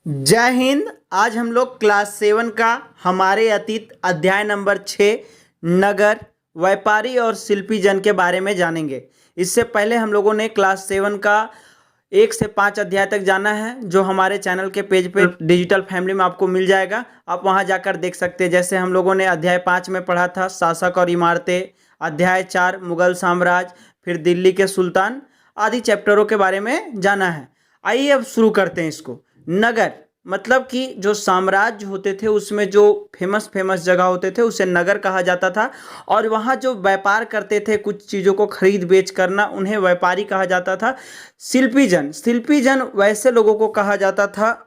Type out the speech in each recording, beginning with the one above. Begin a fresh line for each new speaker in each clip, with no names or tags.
जय हिंद। आज हम लोग क्लास 7 का हमारे अतीत अध्याय नंबर 6 नगर, व्यापारी और शिल्पी जन के बारे में जानेंगे। इससे पहले हम लोगों ने क्लास 7 का 1 से 5 अध्याय तक जाना है, जो हमारे चैनल के पेज पे डिजिटल फैमिली में आपको मिल जाएगा। आप वहां जाकर देख सकते हैं। जैसे हम लोगों ने अध्याय 5 में पढ़ा था शासक और इमारतें, अध्याय 4 मुगल साम्राज्य, फिर दिल्ली के सुल्तान आदि चैप्टरों के बारे में जाना है। आइए अब शुरू करते हैं इसको। नगर मतलब कि जो साम्राज्य होते थे उसमें जो फेमस जगह होते थे उसे नगर कहा जाता था, और वहाँ जो व्यापार करते थे, कुछ चीज़ों को खरीद बेच करना, उन्हें व्यापारी कहा जाता था। शिल्पी जन वैसे लोगों को कहा जाता था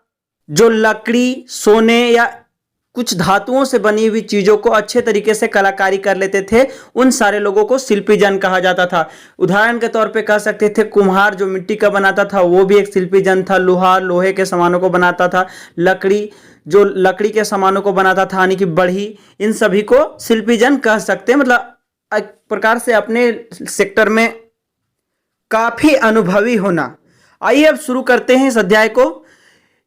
जो लकड़ी, सोने या कुछ धातुओं से बनी हुई चीज़ों को अच्छे तरीके से कलाकारी कर लेते थे। उन सारे लोगों को शिल्पी जन कहा जाता था। उदाहरण के तौर पे कह सकते थे कुम्हार जो मिट्टी का बनाता था वो भी एक शिल्पी जन था। लोहार लोहे के सामानों को बनाता था। लकड़ी जो लकड़ी के सामानों को बनाता था, यानी कि बढ़ी, इन सभी को शिल्पी जन कह सकते हैं। मतलब एक प्रकार से अपने सेक्टर में काफी अनुभवी होना। आइए अब शुरू करते हैं इस अध्याय को।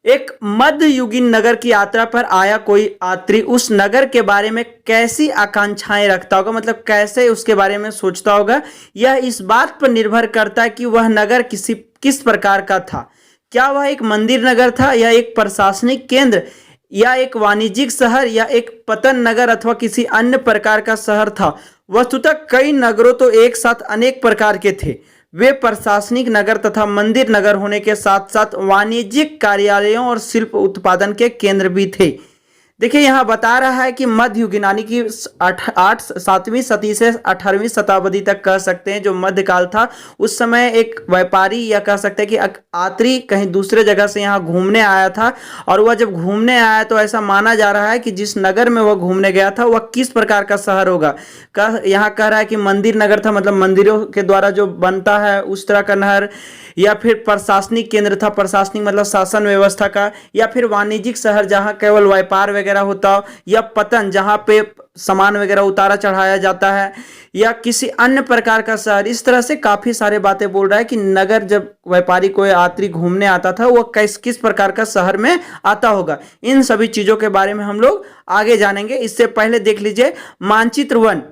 एक मध्ययुगीन नगर की यात्रा पर आया कोई यात्री उस नगर के बारे में कैसी आकांक्षाएं रखता होगा, मतलब कैसे उसके बारे में सोचता होगा, यह इस बात पर निर्भर करता है कि वह नगर किस प्रकार का था। क्या वह एक मंदिर नगर था, या एक प्रशासनिक केंद्र, या एक वाणिज्यिक शहर, या एक पतन नगर अथवा किसी अन्य प्रकार का शहर था। वस्तुतः कई नगरों तो एक साथ अनेक प्रकार के थे। वे प्रशासनिक नगर तथा मंदिर नगर होने के साथ साथ वाणिज्यिक कार्यालयों और शिल्प उत्पादन के केंद्र भी थे। देखिए यहाँ बता रहा है कि मध्ययुगीन यानी कि 7वीं सदी से 18वीं शताब्दी तक कह सकते हैं, जो मध्यकाल था, उस समय एक व्यापारी या कह सकते हैं कि यात्री कहीं दूसरे जगह से यहाँ घूमने आया था। और वह जब घूमने आया तो ऐसा माना जा रहा है कि जिस नगर में वह घूमने गया था वह किस प्रकार का शहर होगा। यहाँ कह रहा है कि मंदिर नगर था, मतलब मंदिरों के द्वारा जो बनता है उस तरह का नगर, या फिर प्रशासनिक केंद्र था, प्रशासनिक मतलब शासन व्यवस्था का, या फिर वाणिज्यिक शहर जहाँ केवल व्यापार वगैरह होता हो, या पतन जहाँ पे सामान वगैरह उतारा चढ़ाया जाता है, या किसी अन्य प्रकार का शहर। इस तरह से काफी सारे बातें बोल रहा है कि नगर जब व्यापारी कोई यात्री घूमने आता था वो किस प्रकार का शहर में आता होगा। इन सभी चीजों के बारे में हम लोग आगे जानेंगे। इससे पहले देख लीजिए मानचित्र 1।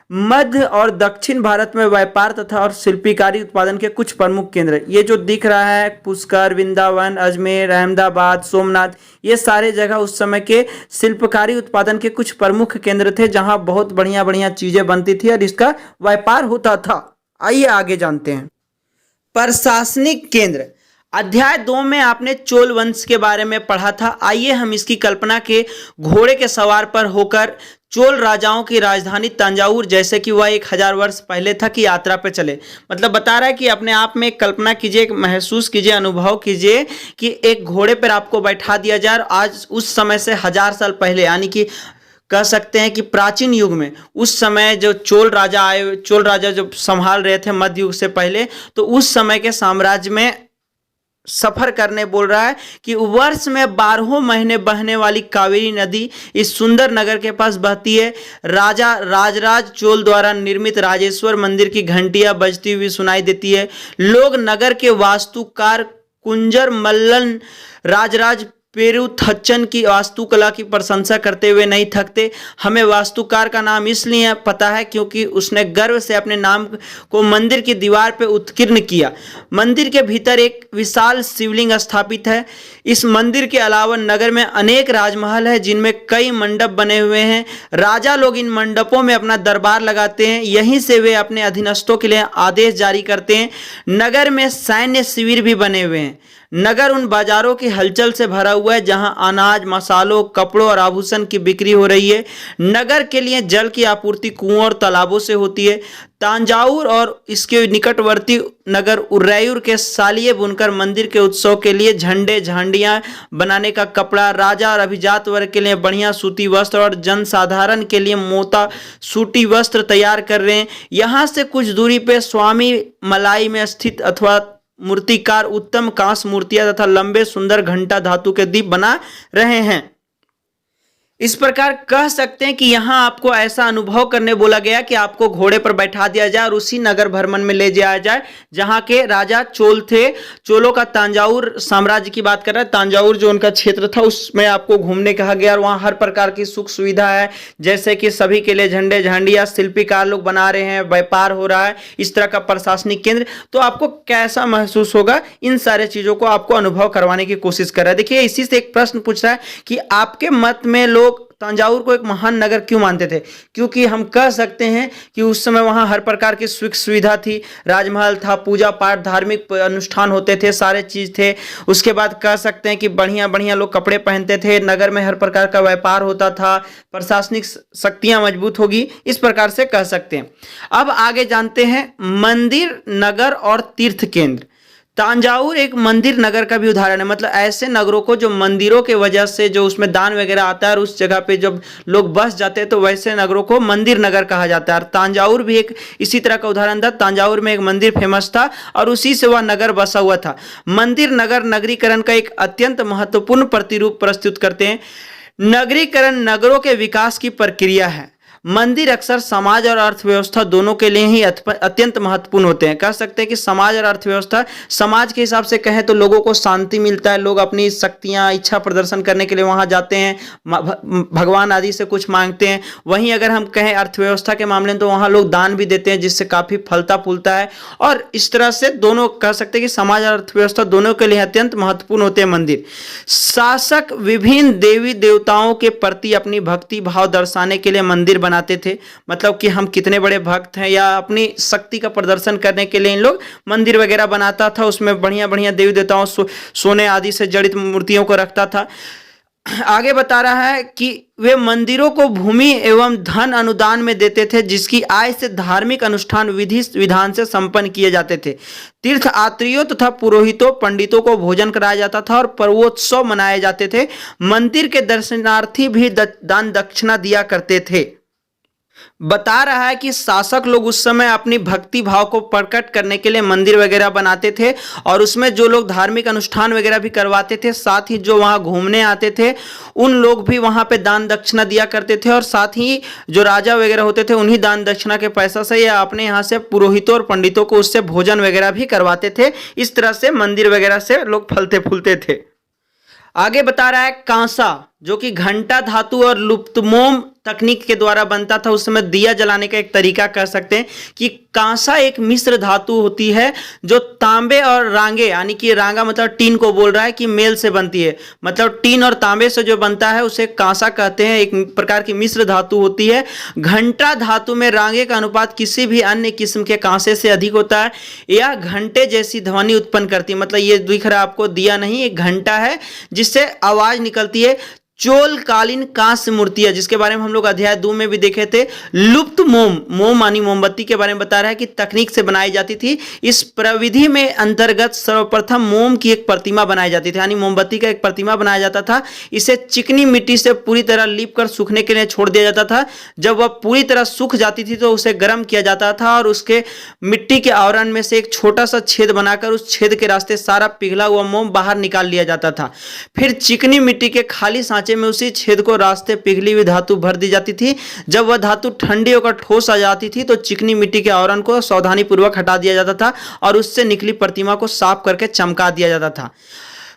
मध्य और दक्षिण भारत में व्यापार तथा और शिल्पकारी उत्पादन के कुछ प्रमुख केंद्र। ये जो दिख रहा है पुष्कर, वृंदावन, अजमेर, अहमदाबाद, सोमनाथ, ये सारे जगह उस समय के शिल्पकारी उत्पादन के कुछ प्रमुख केंद्र थे, जहां बहुत बढ़िया बढ़िया चीजें बनती थी और इसका व्यापार होता था। आइए आगे जानते हैं। प्रशासनिक केंद्र। अध्याय 2 में आपने चोल वंश के बारे में पढ़ा था। आइए हम इसकी कल्पना के घोड़े के सवार पर होकर चोल राजाओं की राजधानी तंजावुर, जैसे कि वह 1000 वर्ष पहले था, की यात्रा पर चले। मतलब बता रहा है कि अपने आप में कल्पना कीजिए, महसूस कीजिए, अनुभव कीजिए कि एक घोड़े पर आपको बैठा दिया जाए। आज उस समय से 1000 साल पहले, यानी कि कह सकते हैं कि प्राचीन युग में, उस समय जो चोल राजा जो संभाल रहे थे मध्य युग से पहले, तो उस समय के साम्राज्य में सफर करने बोल रहा है कि वर्ष में 12 महीने बहने वाली कावेरी नदी इस सुंदर नगर के पास बहती है। राजराज चोल द्वारा निर्मित राजेश्वर मंदिर की घंटियां बजती हुई सुनाई देती है। लोग नगर के वास्तुकार कुंजर मल्लन राजराज पेरुथच्चन की वास्तुकला की प्रशंसा करते हुए नहीं थकते। हमें वास्तुकार का नाम इसलिए पता है क्योंकि उसने गर्व से अपने नाम को मंदिर की दीवार पर उत्कीर्ण किया। मंदिर के भीतर एक विशाल शिवलिंग स्थापित है। इस मंदिर के अलावा नगर में अनेक राजमहल है, जिनमें कई मंडप बने हुए हैं। राजा लोग इन मंडपों में अपना दरबार लगाते हैं। यहीं से वे अपने अधीनस्थों के लिए आदेश जारी करते हैं। नगर में सैन्य शिविर भी बने हुए हैं। नगर उन बाजारों की हलचल से भरा हुआ है जहां अनाज, मसालों, कपड़ों और आभूषण की बिक्री हो रही है। नगर के लिए जल की आपूर्ति कुओं और तालाबों से होती है। तंजावुर और इसके निकटवर्ती नगर उरैयूर के सालिए बुनकर मंदिर के उत्सव के लिए झंडे, झांडियां बनाने का कपड़ा, राजा और अभिजात वर्ग के लिए बढ़िया सूती वस्त्र और जनसाधारण के लिए मोटा सूती वस्त्र तैयार कर रहे हैं। यहाँ से कुछ दूरी पे स्वामी मलाई में स्थित अथवा मूर्तिकार उत्तम कांस्य मूर्तियां तथा लंबे सुंदर घंटा धातु के दीप बना रहे हैं। इस प्रकार कह सकते हैं कि यहाँ आपको ऐसा अनुभव करने बोला गया कि आपको घोड़े पर बैठा दिया जाए और उसी नगर भ्रमण में ले जाया जाए जहाँ के राजा चोल थे। चोलों का तांजावुर साम्राज्य की बात कर रहा है, तांजावुर जो उनका क्षेत्र था उसमें आपको घूमने कहा गया और वहाँ हर प्रकार की सुख सुविधा है, जैसे कि सभी के लिए झंडे झंडियाँ शिल्पीकार लोग बना रहे हैं, व्यापार हो रहा है, इस तरह का प्रशासनिक केंद्र। तो आपको कैसा महसूस होगा, इन सारे चीजों को आपको अनुभव करवाने की कोशिश कर रहा है। देखिए इसी से एक प्रश्न पूछ रहा है कि आपके मत में लोग तंजावुर को एक महान नगर क्यों मानते थे? क्योंकि हम कह सकते हैं कि उस समय वहां हर प्रकार की सुख सुविधा थी, राजमहल था, पूजा पाठ धार्मिक अनुष्ठान होते थे, सारे चीज थे। उसके बाद कह सकते हैं कि बढ़िया बढ़िया लोग कपड़े पहनते थे, नगर में हर प्रकार का व्यापार होता था, प्रशासनिक शक्तियां मजबूत होगी, इस प्रकार से कह सकते हैं। अब आगे जानते हैं मंदिर, नगर और तीर्थ केंद्र। तांजावुर एक मंदिर नगर का भी उदाहरण है, मतलब ऐसे नगरों को जो मंदिरों के वजह से जो उसमें दान वगैरह आता है और उस जगह पे जब लोग बस जाते हैं तो वैसे नगरों को मंदिर नगर कहा जाता है। और तांजावुर भी एक इसी तरह का उदाहरण था। तांजावुर में एक मंदिर फेमस था और उसी से वह नगर बसा हुआ था। मंदिर नगर नगरीकरण का एक अत्यंत महत्वपूर्ण प्रतिरूप प्रस्तुत करते हैं। नगरीकरण नगरों के विकास की प्रक्रिया है। मंदिर अक्सर समाज और अर्थव्यवस्था दोनों के लिए ही अत्यंत महत्वपूर्ण होते हैं। कह सकते हैं कि समाज और अर्थव्यवस्था, समाज के हिसाब से कहें तो लोगों को शांति मिलता है, लोग अपनी शक्तियां इच्छा प्रदर्शन करने के लिए वहां जाते हैं, भगवान आदि से कुछ मांगते हैं। वहीं अगर हम कहें अर्थव्यवस्था के मामले में तो वहां लोग दान भी देते हैं जिससे काफी फलता फूलता है। और इस तरह से दोनों कह सकते हैं कि समाज और अर्थव्यवस्था दोनों के लिए अत्यंत महत्वपूर्ण होते हैं मंदिर। शासक विभिन्न देवी देवताओं के प्रति अपनी भक्ति भाव दर्शाने के लिए मंदिर बनाते थे, मतलब कि हम कितने बड़े भक्त हैं, या अपनी शक्ति का प्रदर्शन करने के लिए इन लोग मंदिर वगैरह बनाता था। उसमें बढ़िया बढ़िया देवी देवताओं सोने आदि से जड़ित मूर्तियों को रखता था। आगे बता रहा है कि वे मंदिरों को भूमि एवं धन अनुदान में देते थे जिसकी आय से धार्मिक अनुष्ठान विधि विधान से संपन्न किए जाते थे। तीर्थ यात्रियों तथा पुरोहितों पंडितों को भोजन कराया जाता था और पर्वोत्सव मनाए जाते थे। मंदिर के दर्शनार्थी भी दान दक्षिणा दिया करते थे। बता रहा है कि शासक लोग उस समय अपनी भक्ति भाव को प्रकट करने के लिए मंदिर वगैरह बनाते थे और उसमें जो लोग धार्मिक अनुष्ठान वगैरह भी करवाते थे, साथ ही जो वहां घूमने आते थे उन लोग भी वहां पे दान दक्षिणा दिया करते थे। और साथ ही जो राजा वगैरह होते थे उन्हीं दान दक्षिणा के पैसा से या अपने यहाँ से पुरोहितों और पंडितों को उससे भोजन वगैरह भी करवाते थे। इस तरह से मंदिर वगैरह से लोग फलते फूलते थे। आगे बता रहा है कांसा, जो कि घंटा धातु और लुप्तमोम तकनीक के द्वारा बनता था। उस समय दिया जलाने का एक तरीका कह सकते हैं कि कांसा एक मिश्र धातु होती है जो तांबे और रांगे, यानी कि रांगा मतलब टीन को बोल रहा है, कि मेल से बनती है। मतलब टीन और तांबे से जो बनता है उसे कांसा कहते हैं, एक प्रकार की मिश्र धातु होती है। घंटा धातु में रांगे का अनुपात किसी भी अन्य किस्म के कांसे से अधिक होता है। यह घंटे जैसी ध्वनि उत्पन्न करती है, मतलब ये दिख रहा है आपको दिया नहीं, एक घंटा है जिससे आवाज निकलती है। चोल कालीन कांस्य मूर्तियां, जिसके बारे में हम लोग अध्याय 2 में भी देखे थे। लुप्त मोम, मोम मानी मोमबत्ती के बारे में बता रहा है कि तकनीक से बनाई जाती थी। इस प्रविधि में अंतर्गत सर्वप्रथम मोम की एक प्रतिमा बनाई जाती थी, यानी मोमबत्ती का एक प्रतिमा बनाया जाता था। इसे चिकनी मिट्टी से पूरी तरह लीप कर सूखने के लिए छोड़ दिया जाता था। जब वह पूरी तरह सूख जाती थी तो उसे गर्म किया जाता था और उसके मिट्टी के आवरण में से एक छोटा सा छेद बनाकर उस छेद के रास्ते सारा पिघला हुआ मोम बाहर निकाल लिया जाता था। फिर चिकनी मिट्टी के खाली में उसी छेद को रास्ते पिघली हुई धातु भर दी जाती थी। जब वह धातु ठंडी होकर ठोस आ जाती थी तो चिकनी मिट्टी के आवरण को सावधानी पूर्वक हटा दिया जाता था और उससे निकली प्रतिमा को साफ करके चमका दिया जाता था।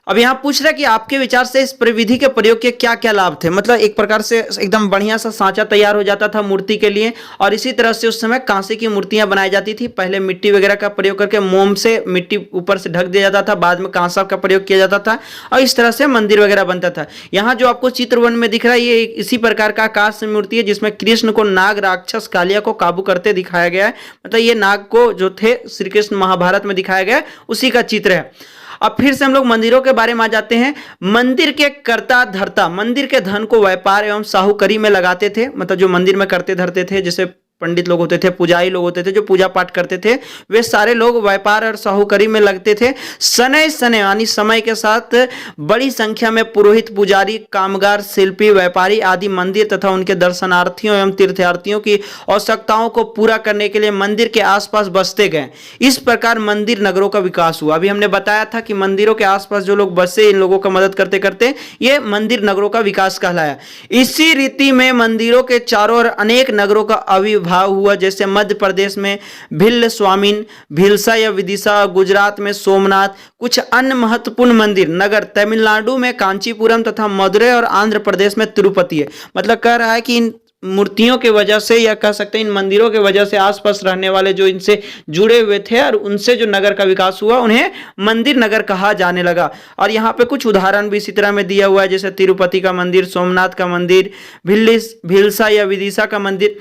अब यहाँ पूछ रहा है कि आपके विचार से इस प्रविधि के प्रयोग के क्या क्या लाभ थे। मतलब एक प्रकार से एकदम बढ़िया सा सांचा तैयार हो जाता था मूर्ति के लिए, और इसी तरह से उस समय कांसे की मूर्तियां बनाई जाती थी। पहले मिट्टी वगैरह का प्रयोग करके मोम से मिट्टी ऊपर से ढक दिया जाता था, बाद में कांसा का प्रयोग किया जाता था और इस तरह से मंदिर वगैरह बनता था। यहाँ जो आपको चित्र वन में दिख रहा है ये इसी प्रकार का कांस्य मूर्ति है जिसमें कृष्ण को नाग राक्षस कालिया को काबू करते दिखाया गया है। मतलब ये नाग को जो थे श्री कृष्ण महाभारत में दिखाया गया उसी का चित्र है। अब फिर से हम लोग मंदिरों के बारे में आ जाते हैं। मंदिर के कर्ता धर्ता मंदिर के धन को व्यापार एवं साहूकारी में लगाते थे। मतलब जो मंदिर में करते धरते थे, जैसे पंडित लोग होते थे, पुजारी लोग होते थे जो पूजा पाठ करते थे, वे सारे लोग व्यापार और साहूकारी में लगते थे। शनै शनै यानी समय के साथ बड़ी संख्या में पुरोहित, पुजारी, कामगार, शिल्पी, व्यापारी आदि मंदिर तथा उनके दर्शनार्थियों एवं तीर्थयात्रियों की आवश्यकताओं को पूरा करने के लिए मंदिर के आसपास बसते गए। इस प्रकार मंदिर नगरों का विकास हुआ। अभी हमने बताया था कि मंदिरों के आसपास जो लोग बसे, इन लोगों का मदद करते करते ये मंदिर नगरों का विकास कहलाया। इसी रीति में मंदिरों के चारों ओर अनेक नगरों का आविर्भाव हुआ, जैसे मध्य प्रदेश में भिल्ल स्वामिन, भिलसा या विदिशा, गुजरात में सोमनाथ। कुछ अन्य महत्वपूर्ण मंदिर नगर तमिलनाडु में कांचीपुरम तथा मदुरै और आंध्र प्रदेश में तिरुपति है। मतलब कह रहा है कि इन मूर्तियों के वजह से या कह सकते हैं इन मंदिरों के वजह से आसपास रहने वाले जो इनसे जुड़े हुए थे और उनसे जो नगर का विकास हुआ उन्हें मंदिर नगर कहा जाने लगा। और यहाँ पे कुछ उदाहरण भी इसी तरह में दिया हुआ है, जैसे तिरुपति का मंदिर, सोमनाथ का मंदिर, भिलसा या विदिशा का मंदिर।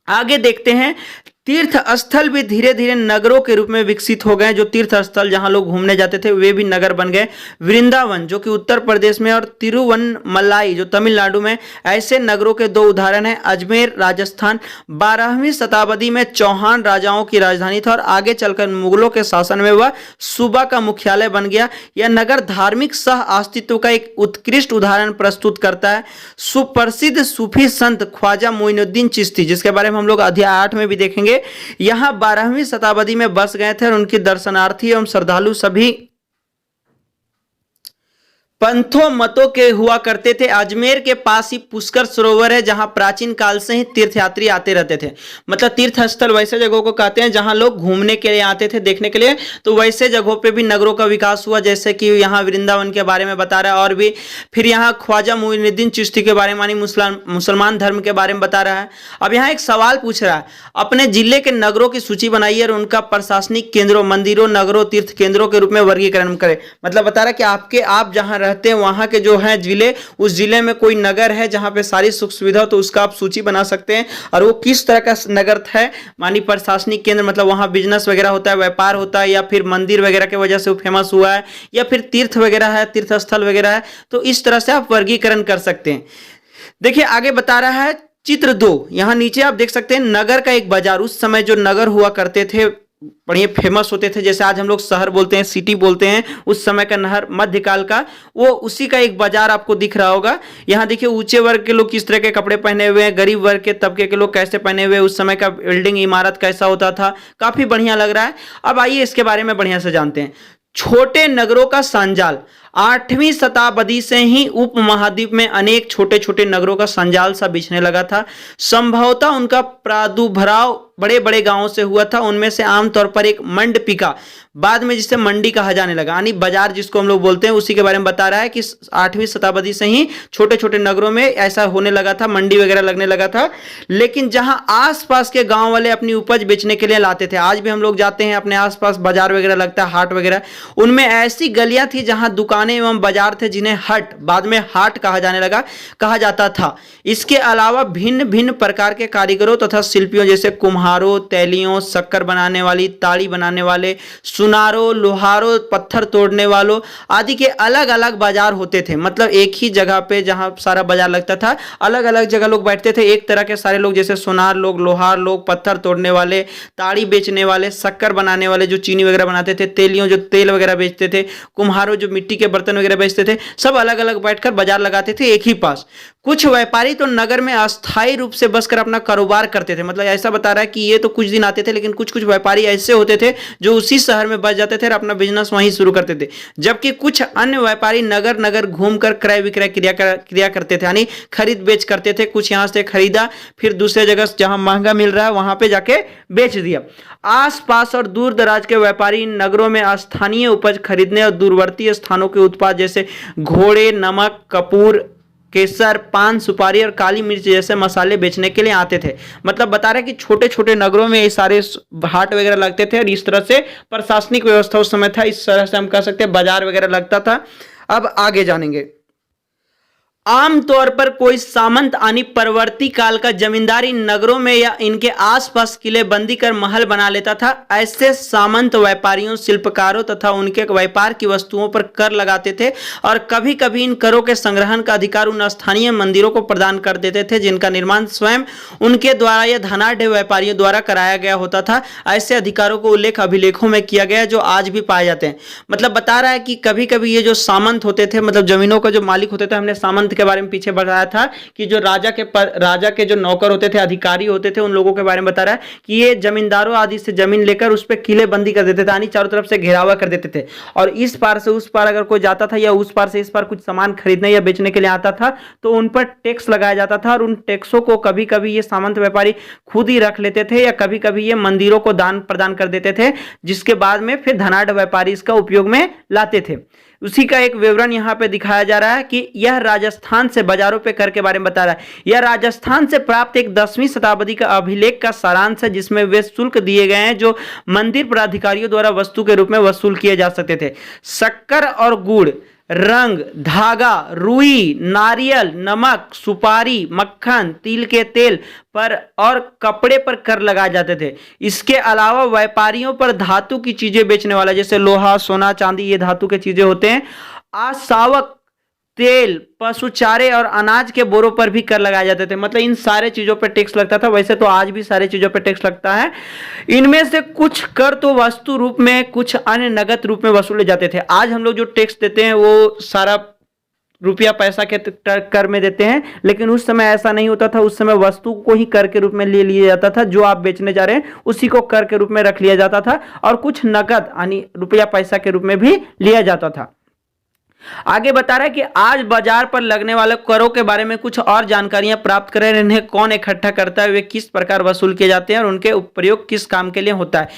आगे देखते हैं, तीर्थ स्थल भी धीरे धीरे नगरों के रूप में विकसित हो गए। जो तीर्थ स्थल जहां लोग घूमने जाते थे वे भी नगर बन गए। वृंदावन जो कि उत्तर प्रदेश में और तिरुवन्नमलाई जो तमिलनाडु में, ऐसे नगरों के दो उदाहरण हैं। अजमेर राजस्थान 12वीं शताब्दी में चौहान राजाओं की राजधानी था और आगे चलकर मुगलों के शासन में वह सूबा का मुख्यालय बन गया। यह नगर धार्मिक सह अस्तित्व का एक उत्कृष्ट उदाहरण प्रस्तुत करता है। सुप्रसिद्ध सूफी संत ख्वाजा मोइनुद्दीन चिश्ती, जिसके बारे में हम लोग अध्याय 8 में भी देखेंगे, यहां 12वीं शताब्दी में बस गए थे और उनके दर्शनार्थी एवं श्रद्धालु सभी पंथों मतों के हुआ करते थे। अजमेर के पास ही पुष्कर सरोवर है जहां प्राचीन काल से ही तीर्थयात्री आते रहते थे। मतलब तीर्थ स्थल वैसे जगहों को कहते हैं जहां लोग घूमने के लिए आते थे, देखने के लिए। तो वैसे जगहों पे भी नगरों का विकास हुआ, जैसे कि यहाँ वृंदावन के बारे में बता रहा है और भी। फिर यहाँ ख्वाजा मोइनुद्दीन चिश्ती के बारे में, मानी मुसलमान धर्म के बारे में बता रहा है। अब यहाँ एक सवाल पूछ रहा है, अपने जिले के नगरों की सूची बनाइए और उनका प्रशासनिक केंद्रों, मंदिरों, नगरों, तीर्थ केंद्रों के रूप में वर्गीकरण करें। मतलब बता रहा है कि आप जहां रहते हैं वहां के जो है जिले, उस जिले में कोई नगर है जहां पे सारी सुख सुविधा, तो उसका आप सूची बना सकते हैं। और वो किस तरह का नगर है, मानी प्रशासनिक केंद्र, मतलब वहां बिजनेस वगैरह होता है, व्यापार होता है, या फिर मंदिर वगैरह की वजह से वो फेमस हुआ है, या फिर तीर्थ वगैरह है, तीर्थ स्थल वगैरह है। तो इस तरह से आप वर्गीकरण कर सकते हैं। देखिए आगे बता रहा है चित्र 2, यहां नीचे आप देख सकते हैं नगर का एक बाजार। उस समय जो नगर हुआ करते थे बड़े फेमस होते थे, जैसे आज हम लोग शहर बोलते हैं, सिटी बोलते हैं, उस समय का नहर मध्यकाल का, वो उसी का एक बाजार आपको दिख रहा होगा। यहाँ देखिए ऊंचे वर्ग के लोग किस तरह के कपड़े पहने हुए हैं, गरीब वर्ग के तबके के लोग कैसे पहने हुए, उस समय का बिल्डिंग इमारत कैसा होता था, काफी बढ़िया लग रहा है। अब आइए इसके बारे में बढ़िया से जानते हैं। छोटे नगरों का संजाल 8वीं शताब्दी से ही उपमहाद्वीप में अनेक छोटे छोटे नगरों का संजाल सा बिछने लगा था। संभवतः उनका प्रादुर्भाव बड़े बड़े गांवों से हुआ था। उनमें से आमतौर पर एक मंडपिका, बाद में जिसे मंडी कहा जाने लगा, यानी बाजार जिसको हम लोग बोलते हैं, उसी के बारे में बता रहा है कि 8वीं शताब्दी से ही छोटे छोटे नगरों में ऐसा होने लगा था, मंडी वगैरह लगने लगा था। लेकिन जहां आसपास के गांव वाले अपनी उपज बेचने के लिए लाते थे, आज भी हम लोग जाते हैं अपने आसपास बाजार वगैरह लगता है, हाट वगैरह, उनमें ऐसी गलियां थी जहां दुकानें एवं बाजार थे जिन्हें हट, बाद में हाट कहा जाता था। इसके अलावा भिन्न भिन्न प्रकार के कारीगरों तथा शिल्पियों, जैसे कुम्हारों, तैलियों, शक्कर बनाने वाली, ताड़ी बनाने वाले, सुनारों, लोहारों, पत्थर तोड़ने वालों आदि के अलग अलग बाजार होते थे। मतलब एक ही जगह पे जहां सारा बाजार लगता था, अलग अलग जगह लोग बैठते थे, एक तरह के सारे लोग, जैसे सोनार लोग, लोहार लोग, पत्थर तोड़ने वाले, ताड़ी बेचने वाले, शक्कर बनाने वाले जो चीनी वगैरह बनाते थे, तेलियों जो तेल वगैरह बेचते थे, कुम्हारों जो मिट्टी के बर्तन वगैरह बेचते थे, सब अलग अलग बैठकर बाजार लगाते थे एक ही पास। कुछ व्यापारी तो नगर में अस्थायी रूप से बसकर अपना कारोबार करते थे। मतलब ऐसा बता रहा है कि ये तो कुछ दिन आते थे, लेकिन कुछ कुछ व्यापारी ऐसे होते थे जो उसी शहर में बस जाते थे और अपना बिजनेस वहीं शुरू करते थे। जबकि कुछ अन्य व्यापारी नगर नगर घूमकर क्रय विक्रय क्रिया करते थे, यानी खरीद बेच करते थे। कुछ यहां से खरीदा, फिर दूसरे जगह जहां महंगा मिल रहा है वहां पे जाके बेच दिया। आसपास और दूर दराज के व्यापारी नगरों में स्थानीय उपज खरीदने और दूरवर्ती स्थानों के उत्पाद जैसे घोड़े, नमक, कपूर, केसर, पान, सुपारी और काली मिर्च जैसे मसाले बेचने के लिए आते थे। मतलब बता रहे कि छोटे छोटे नगरों में ये सारे हाट वगैरह लगते थे और इस तरह से प्रशासनिक व्यवस्था उस समय था। इस तरह से हम कह सकते हैं बाजार वगैरह लगता था। अब आगे जानेंगे। आमतौर पर कोई सामंत यानी परवर्ती काल का जमींदारी नगरों में या इनके आसपास किले बंदी कर महल बना लेता था। ऐसे सामंत व्यापारियों, शिल्पकारों तथा उनके व्यापार की वस्तुओं पर कर लगाते थे और कभी कभी इन करों के संग्रहण का अधिकार उन स्थानीय मंदिरों को प्रदान कर देते थे जिनका निर्माण स्वयं उनके द्वारा या धनाढ़ व्यापारियों द्वारा कराया गया होता था। ऐसे अधिकारों को उल्लेख अभिलेखों में किया गया जो आज भी पाए जाते हैं। मतलब बता रहा है कि कभी कभी ये जो सामंत होते थे, मतलब जमीनों का जो मालिक होते थे, हमने सामंत के बारे में पीछे बताया था कि जो राजा के जो नौकर होते थे, अधिकारी होते थे, उन लोगों के बारे में बता रहा है कि ये जमींदारों आदि से जमीन लेकर उस पर किले बंदी कर देते थे, यानी चारों तरफ से घेरावा कर देते थे। और इस पार से उस पार अगर कोई जाता था या उस पार से इस पार कुछ सामान खरीदने या बेचने के लिए आता था तो उन पर टैक्स लगाया जाता था और उन टैक्सों को कभी कभी ये सामंत व्यापारी खुद ही रख लेते थे या कभी कभी ये मंदिरों को दान प्रदान कर देते थे, जिसके बाद में फिर धनाढ़ व्यापारी इसका उपयोग में लाते थे। उसी का एक विवरण यहाँ पे दिखाया जा रहा है कि यह राजस्थान से बाजारों पे कर के बारे में बता रहा है। यह राजस्थान से प्राप्त एक 10वीं शताब्दी का अभिलेख का सारांश है जिसमें वे शुल्क दिए गए हैं जो मंदिर पदाधिकारियों द्वारा वस्तु के रूप में वसूल किए जा सकते थे। शक्कर और गुड़, रंग, धागा, रुई, नारियल, नमक, सुपारी, मक्खन, तिल के तेल पर और कपड़े पर कर लगाए जाते थे। इसके अलावा व्यापारियों पर धातु की चीजें बेचने वाला, जैसे लोहा, सोना, चांदी, ये धातु के चीजें होते हैं, आसावक, तेल, पशु चारे और अनाज के बोरों पर भी कर लगाए जाते थे। मतलब इन सारे चीजों पर टैक्स लगता था। वैसे तो आज भी सारे चीजों पर टैक्स लगता है। इनमें से कुछ कर तो वस्तु रूप में, कुछ अन्य नगद रूप में वसूले जाते थे। आज हम लोग जो टैक्स देते हैं वो सारा रुपया पैसा के कर में देते हैं, लेकिन उस समय ऐसा नहीं होता था। उस समय वस्तु को ही कर के रूप में ले लिया जाता था। जो आप बेचने जा रहे हैं उसी को कर के रूप में रख लिया जाता था और कुछ नगद यानी रुपया पैसा के रूप में भी लिया जाता था। आगे बता रहा है कि आज बाजार पर लगने वाले करों के बारे में कुछ और जानकारियां प्राप्त करें। इन्हें कौन इकट्ठा करता है, वे किस प्रकार वसूल किए जाते हैं और उनके प्रयोग किस काम के लिए होता है।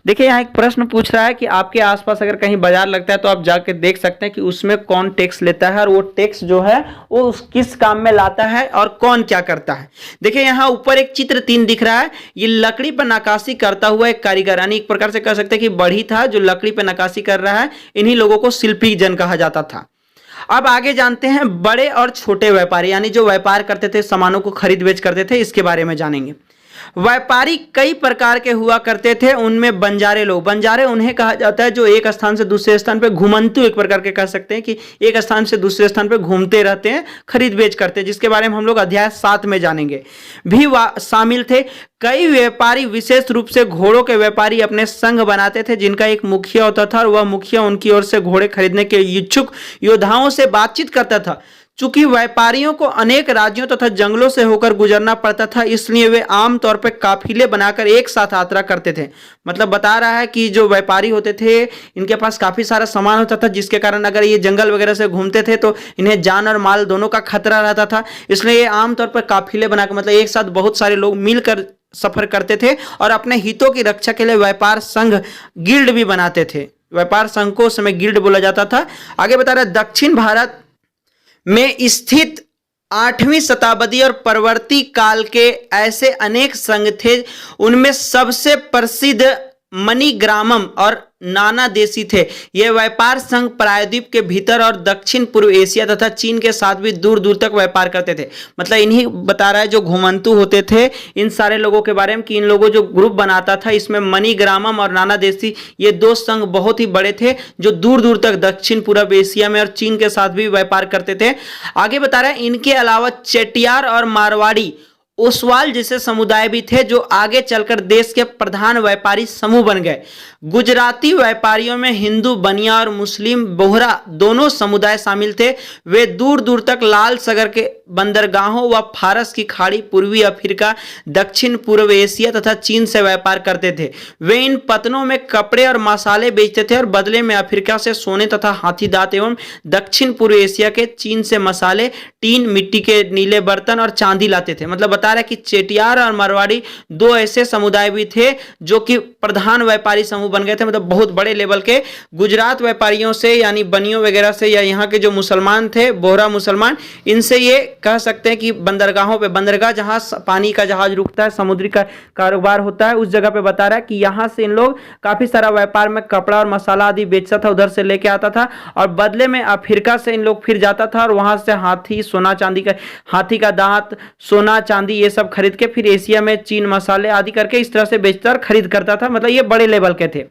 देखिए यहाँ एक प्रश्न पूछ रहा है कि आपके आसपास अगर कहीं बाजार लगता है तो आप जाके देख सकते हैं कि उसमें कौन टैक्स लेता है और वो टैक्स जो है वो किस काम में लाता है और कौन क्या करता है। देखिए यहाँ ऊपर एक चित्र 3 दिख रहा है। ये लकड़ी पर नक्काशी करता हुआ एक कारीगर, यानी एक प्रकार से कह सकते हैं कि बढ़ी था जो लकड़ी पर नक्काशी कर रहा है। इन्हीं लोगों को शिल्पी जन कहा जाता था। अब आगे जानते हैं बड़े और छोटे व्यापारी, यानी जो व्यापार करते थे, सामानों को खरीद बेच करते थे, इसके बारे में जानेंगे। व्यापारी कई प्रकार के हुआ करते थे। उनमें बंजारे लोग, बंजारे उन्हें कहा जाता है जो एक स्थान से दूसरे स्थान पे घुमंतु, एक प्रकार के कह सकते हैं कि एक स्थान से दूसरे स्थान पे घूमते रहते हैं, खरीद बेच करते हैं, जिसके बारे में हम लोग अध्याय 7 में जानेंगे। भी शामिल थे। कई व्यापारी, विशेष रूप से घोड़ों के व्यापारी, अपने संघ बनाते थे जिनका एक मुखिया होता था और वह मुखिया उनकी ओर से घोड़े खरीदने के इच्छुक योद्धाओं से बातचीत करता था। चूंकि व्यापारियों को अनेक राज्यों तथा जंगलों से होकर गुजरना पड़ता था, इसलिए वे आमतौर पर काफिले बनाकर एक साथ यात्रा करते थे। मतलब बता रहा है कि जो व्यापारी होते थे इनके पास काफी सारा सामान होता था, जिसके कारण अगर ये जंगल वगैरह से घूमते थे तो इन्हें जान और माल दोनों का खतरा रहता था। इसलिए ये आमतौर पर काफिले बनाकर, मतलब एक साथ बहुत सारे लोग मिलकर सफर करते थे और अपने हितों की रक्षा के लिए व्यापार संघ, गिल्ड भी बनाते थे। व्यापार संघ को उस समय गिल्ड बोला जाता था। आगे बता रहा है दक्षिण भारत में स्थित 8वीं शताब्दी और परवर्ती काल के ऐसे अनेक संघ थे। उनमें सबसे प्रसिद्ध मणिग्रामम और नाना देशी थे। यह व्यापार संघ प्रायद्वीप के भीतर और दक्षिण पूर्व एशिया तथा चीन के साथ भी दूर दूर तक व्यापार करते थे। मतलब इन्हीं बता रहा है जो घुमंतु होते थे, इन सारे लोगों के बारे में कि इन लोगों जो ग्रुप बनाता था, इसमें मणिग्रामम और नाना देशी, ये 2 संघ बहुत ही बड़े थे जो दूर दूर तक दक्षिण पूर्व एशिया में और चीन के साथ भी व्यापार करते थे। आगे बता रहा है इनके अलावा चेटियार और मारवाड़ी, ओसवाल जैसे समुदाय भी थे जो आगे चलकर देश के प्रधान व्यापारी समूह बन गए। गुजराती व्यापारियों में हिंदू, बनिया और मुस्लिम, बोहरा दोनों समुदाय शामिल थे। वे दूर दूर तक लाल सागर के बंदरगाहों व फारस की खाड़ी, पूर्वी अफ्रीका, दक्षिण पूर्व एशिया तथा चीन से व्यापार करते थे। वे इन पतनों में कपड़े और मसाले बेचते थे और बदले में अफ्रीका से सोने तथा हाथी दांत एवं दक्षिण पूर्व एशिया के चीन से मसाले, टीन, मिट्टी के नीले बर्तन और चांदी लाते थे। मतलब बता बता रहा है कि चेटियार और मारवाड़ी दो ऐसे समुदाय भी थे जो कि प्रधान व्यापारी समूह बन गए थे, मतलब बहुत बड़े लेवल के। गुजरात व्यापारियों से यानी बनियों वगैरह से या यहाँ के जो मुसलमान थे बोहरा मुसलमान, इनसे ये कह सकते हैं कि बंदरगाहों पे, बंदरगाह जहाँ पानी का जहाज रुकता है, समुद्री का कारोबार होता है, उस जगह पे बता रहा है कि यहाँ से इन लोग काफी सारा व्यापार में कपड़ा और मसाला आदि बेचता था, उधर से लेके आता था और बदले में अफ्रीका से इन लोग फिर जाता था और वहां से हाथी, सोना चांदी का, हाथी का दांत, सोना चांदी ये सब खरीद के फिर एशिया में चीन मसाले आदि करके इस तरह से बेचता और खरीद करता था। मतलब ये बड़े लेवल के थे।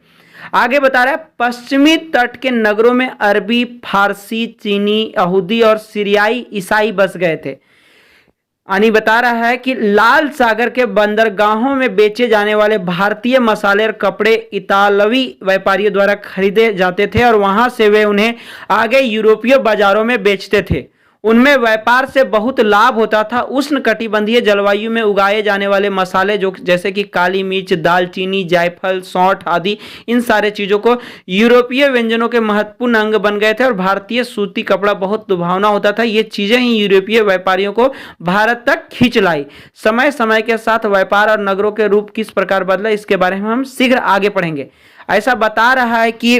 आगे बता रहा है पश्चिमी तट के नगरों में अरबी, फारसी, चीनी, यहूदी और सीरियाई ईसाई बस गए थे। यानी बता रहा है कि लाल सागर के बंदरगाहों में बेचे जाने वाले भारतीय मसाले और कपड़े इतालवी व्यापारियों द्वारा खरीदे जाते थे और वहां से वे उन्हें आगे यूरोपीय बाजारों में बेचते थे। उनमें व्यापार से बहुत लाभ होता था। उष्णकटिबंधीय जलवायु में उगाए जाने वाले मसाले जो जैसे कि काली मिर्च, दालचीनी, जायफल, सौंठ आदि, इन सारे चीजों को यूरोपीय व्यंजनों के महत्वपूर्ण अंग बन गए थे और भारतीय सूती कपड़ा बहुत लुभावना होता था। ये चीजें ही यूरोपीय व्यापारियों को भारत तक खींच लाई। समय समय के साथ व्यापार और नगरों के रूप किस प्रकार बदला, इसके बारे में हम शीघ्र आगे पढ़ेंगे। ऐसा बता रहा है कि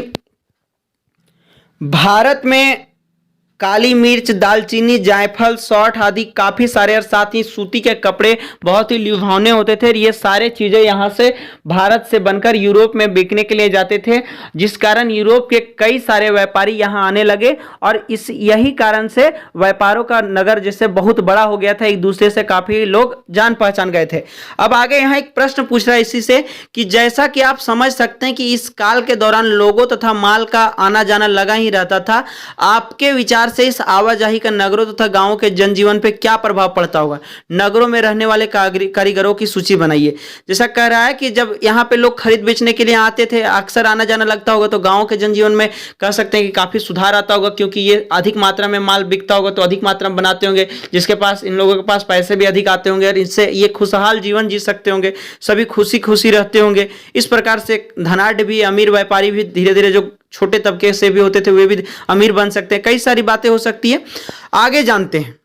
भारत में काली मिर्च, दालचीनी, जायफल, सौंठ आदि काफी सारे और साथ ही सूती के कपड़े बहुत ही लुभावने होते थे। ये सारे चीजें यहाँ से भारत से बनकर यूरोप में बिकने के लिए जाते थे, जिस कारण यूरोप के कई सारे व्यापारी यहाँ आने लगे और इस यही कारण से व्यापारों का नगर जैसे बहुत बड़ा हो गया था, एक दूसरे से काफी लोग जान पहचान गए थे। अब आगे यहाँ एक प्रश्न पूछ रहा है इसी से कि जैसा कि आप समझ सकते हैं कि इस काल के दौरान लोगों तथा माल का आना जाना लगा ही रहता था, आपके विचार से इस आवाजाही का नगरों तथा गांवों के जनजीवन पे क्या प्रभाव पड़ता होगा? नगरों में रहने वाले कारीगरों की सूची बनाइए। जैसा कह रहा है कि जब यहाँ पे लोग खरीद बेचने के लिए आते थे, अक्सर आना जाना लगता होगा, तो गांवों के जनजीवन में कह सकते हैं कि काफी सुधार आता होगा, क्योंकि ये अधिक मात्रा में माल बिकता होगा तो अधिक मात्रा में बनाते होंगे, जिसके पास, इन लोगों के पास पैसे भी अधिक आते होंगे और इससे ये खुशहाल जीवन जी सकते होंगे, सभी खुशी खुशी रहते होंगे। इस प्रकार से धनाढ़ भी, अमीर व्यापारी भी धीरे धीरे, जो छोटे तबके से भी होते थे वे भी अमीर बन सकते हैं। कई सारी बातें हो सकती है, आगे जानते हैं।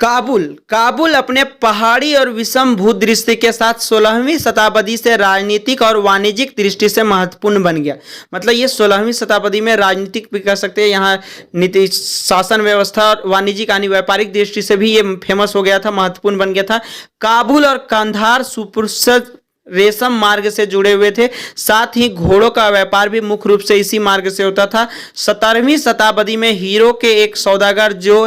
काबुल अपने पहाड़ी और विषम भूदृश्य के साथ 16वीं शताब्दी से राजनीतिक और वाणिज्यिक दृष्टि से महत्वपूर्ण बन गया। मतलब ये 16वीं शताब्दी में राजनीतिक भी कह सकते हैं, यहाँ नीति, शासन व्यवस्था और वाणिज्यिक यानी व्यापारिक दृष्टि से भी ये फेमस हो गया था, महत्वपूर्ण बन गया था। काबुल और कंधार सुप्रसिद्ध रेशम मार्ग से जुड़े हुए थे, साथ ही घोड़ों का व्यापार भी मुख्य रूप से इसी मार्ग से होता था। 17वीं शताब्दी में हीरो के एक सौदागर जो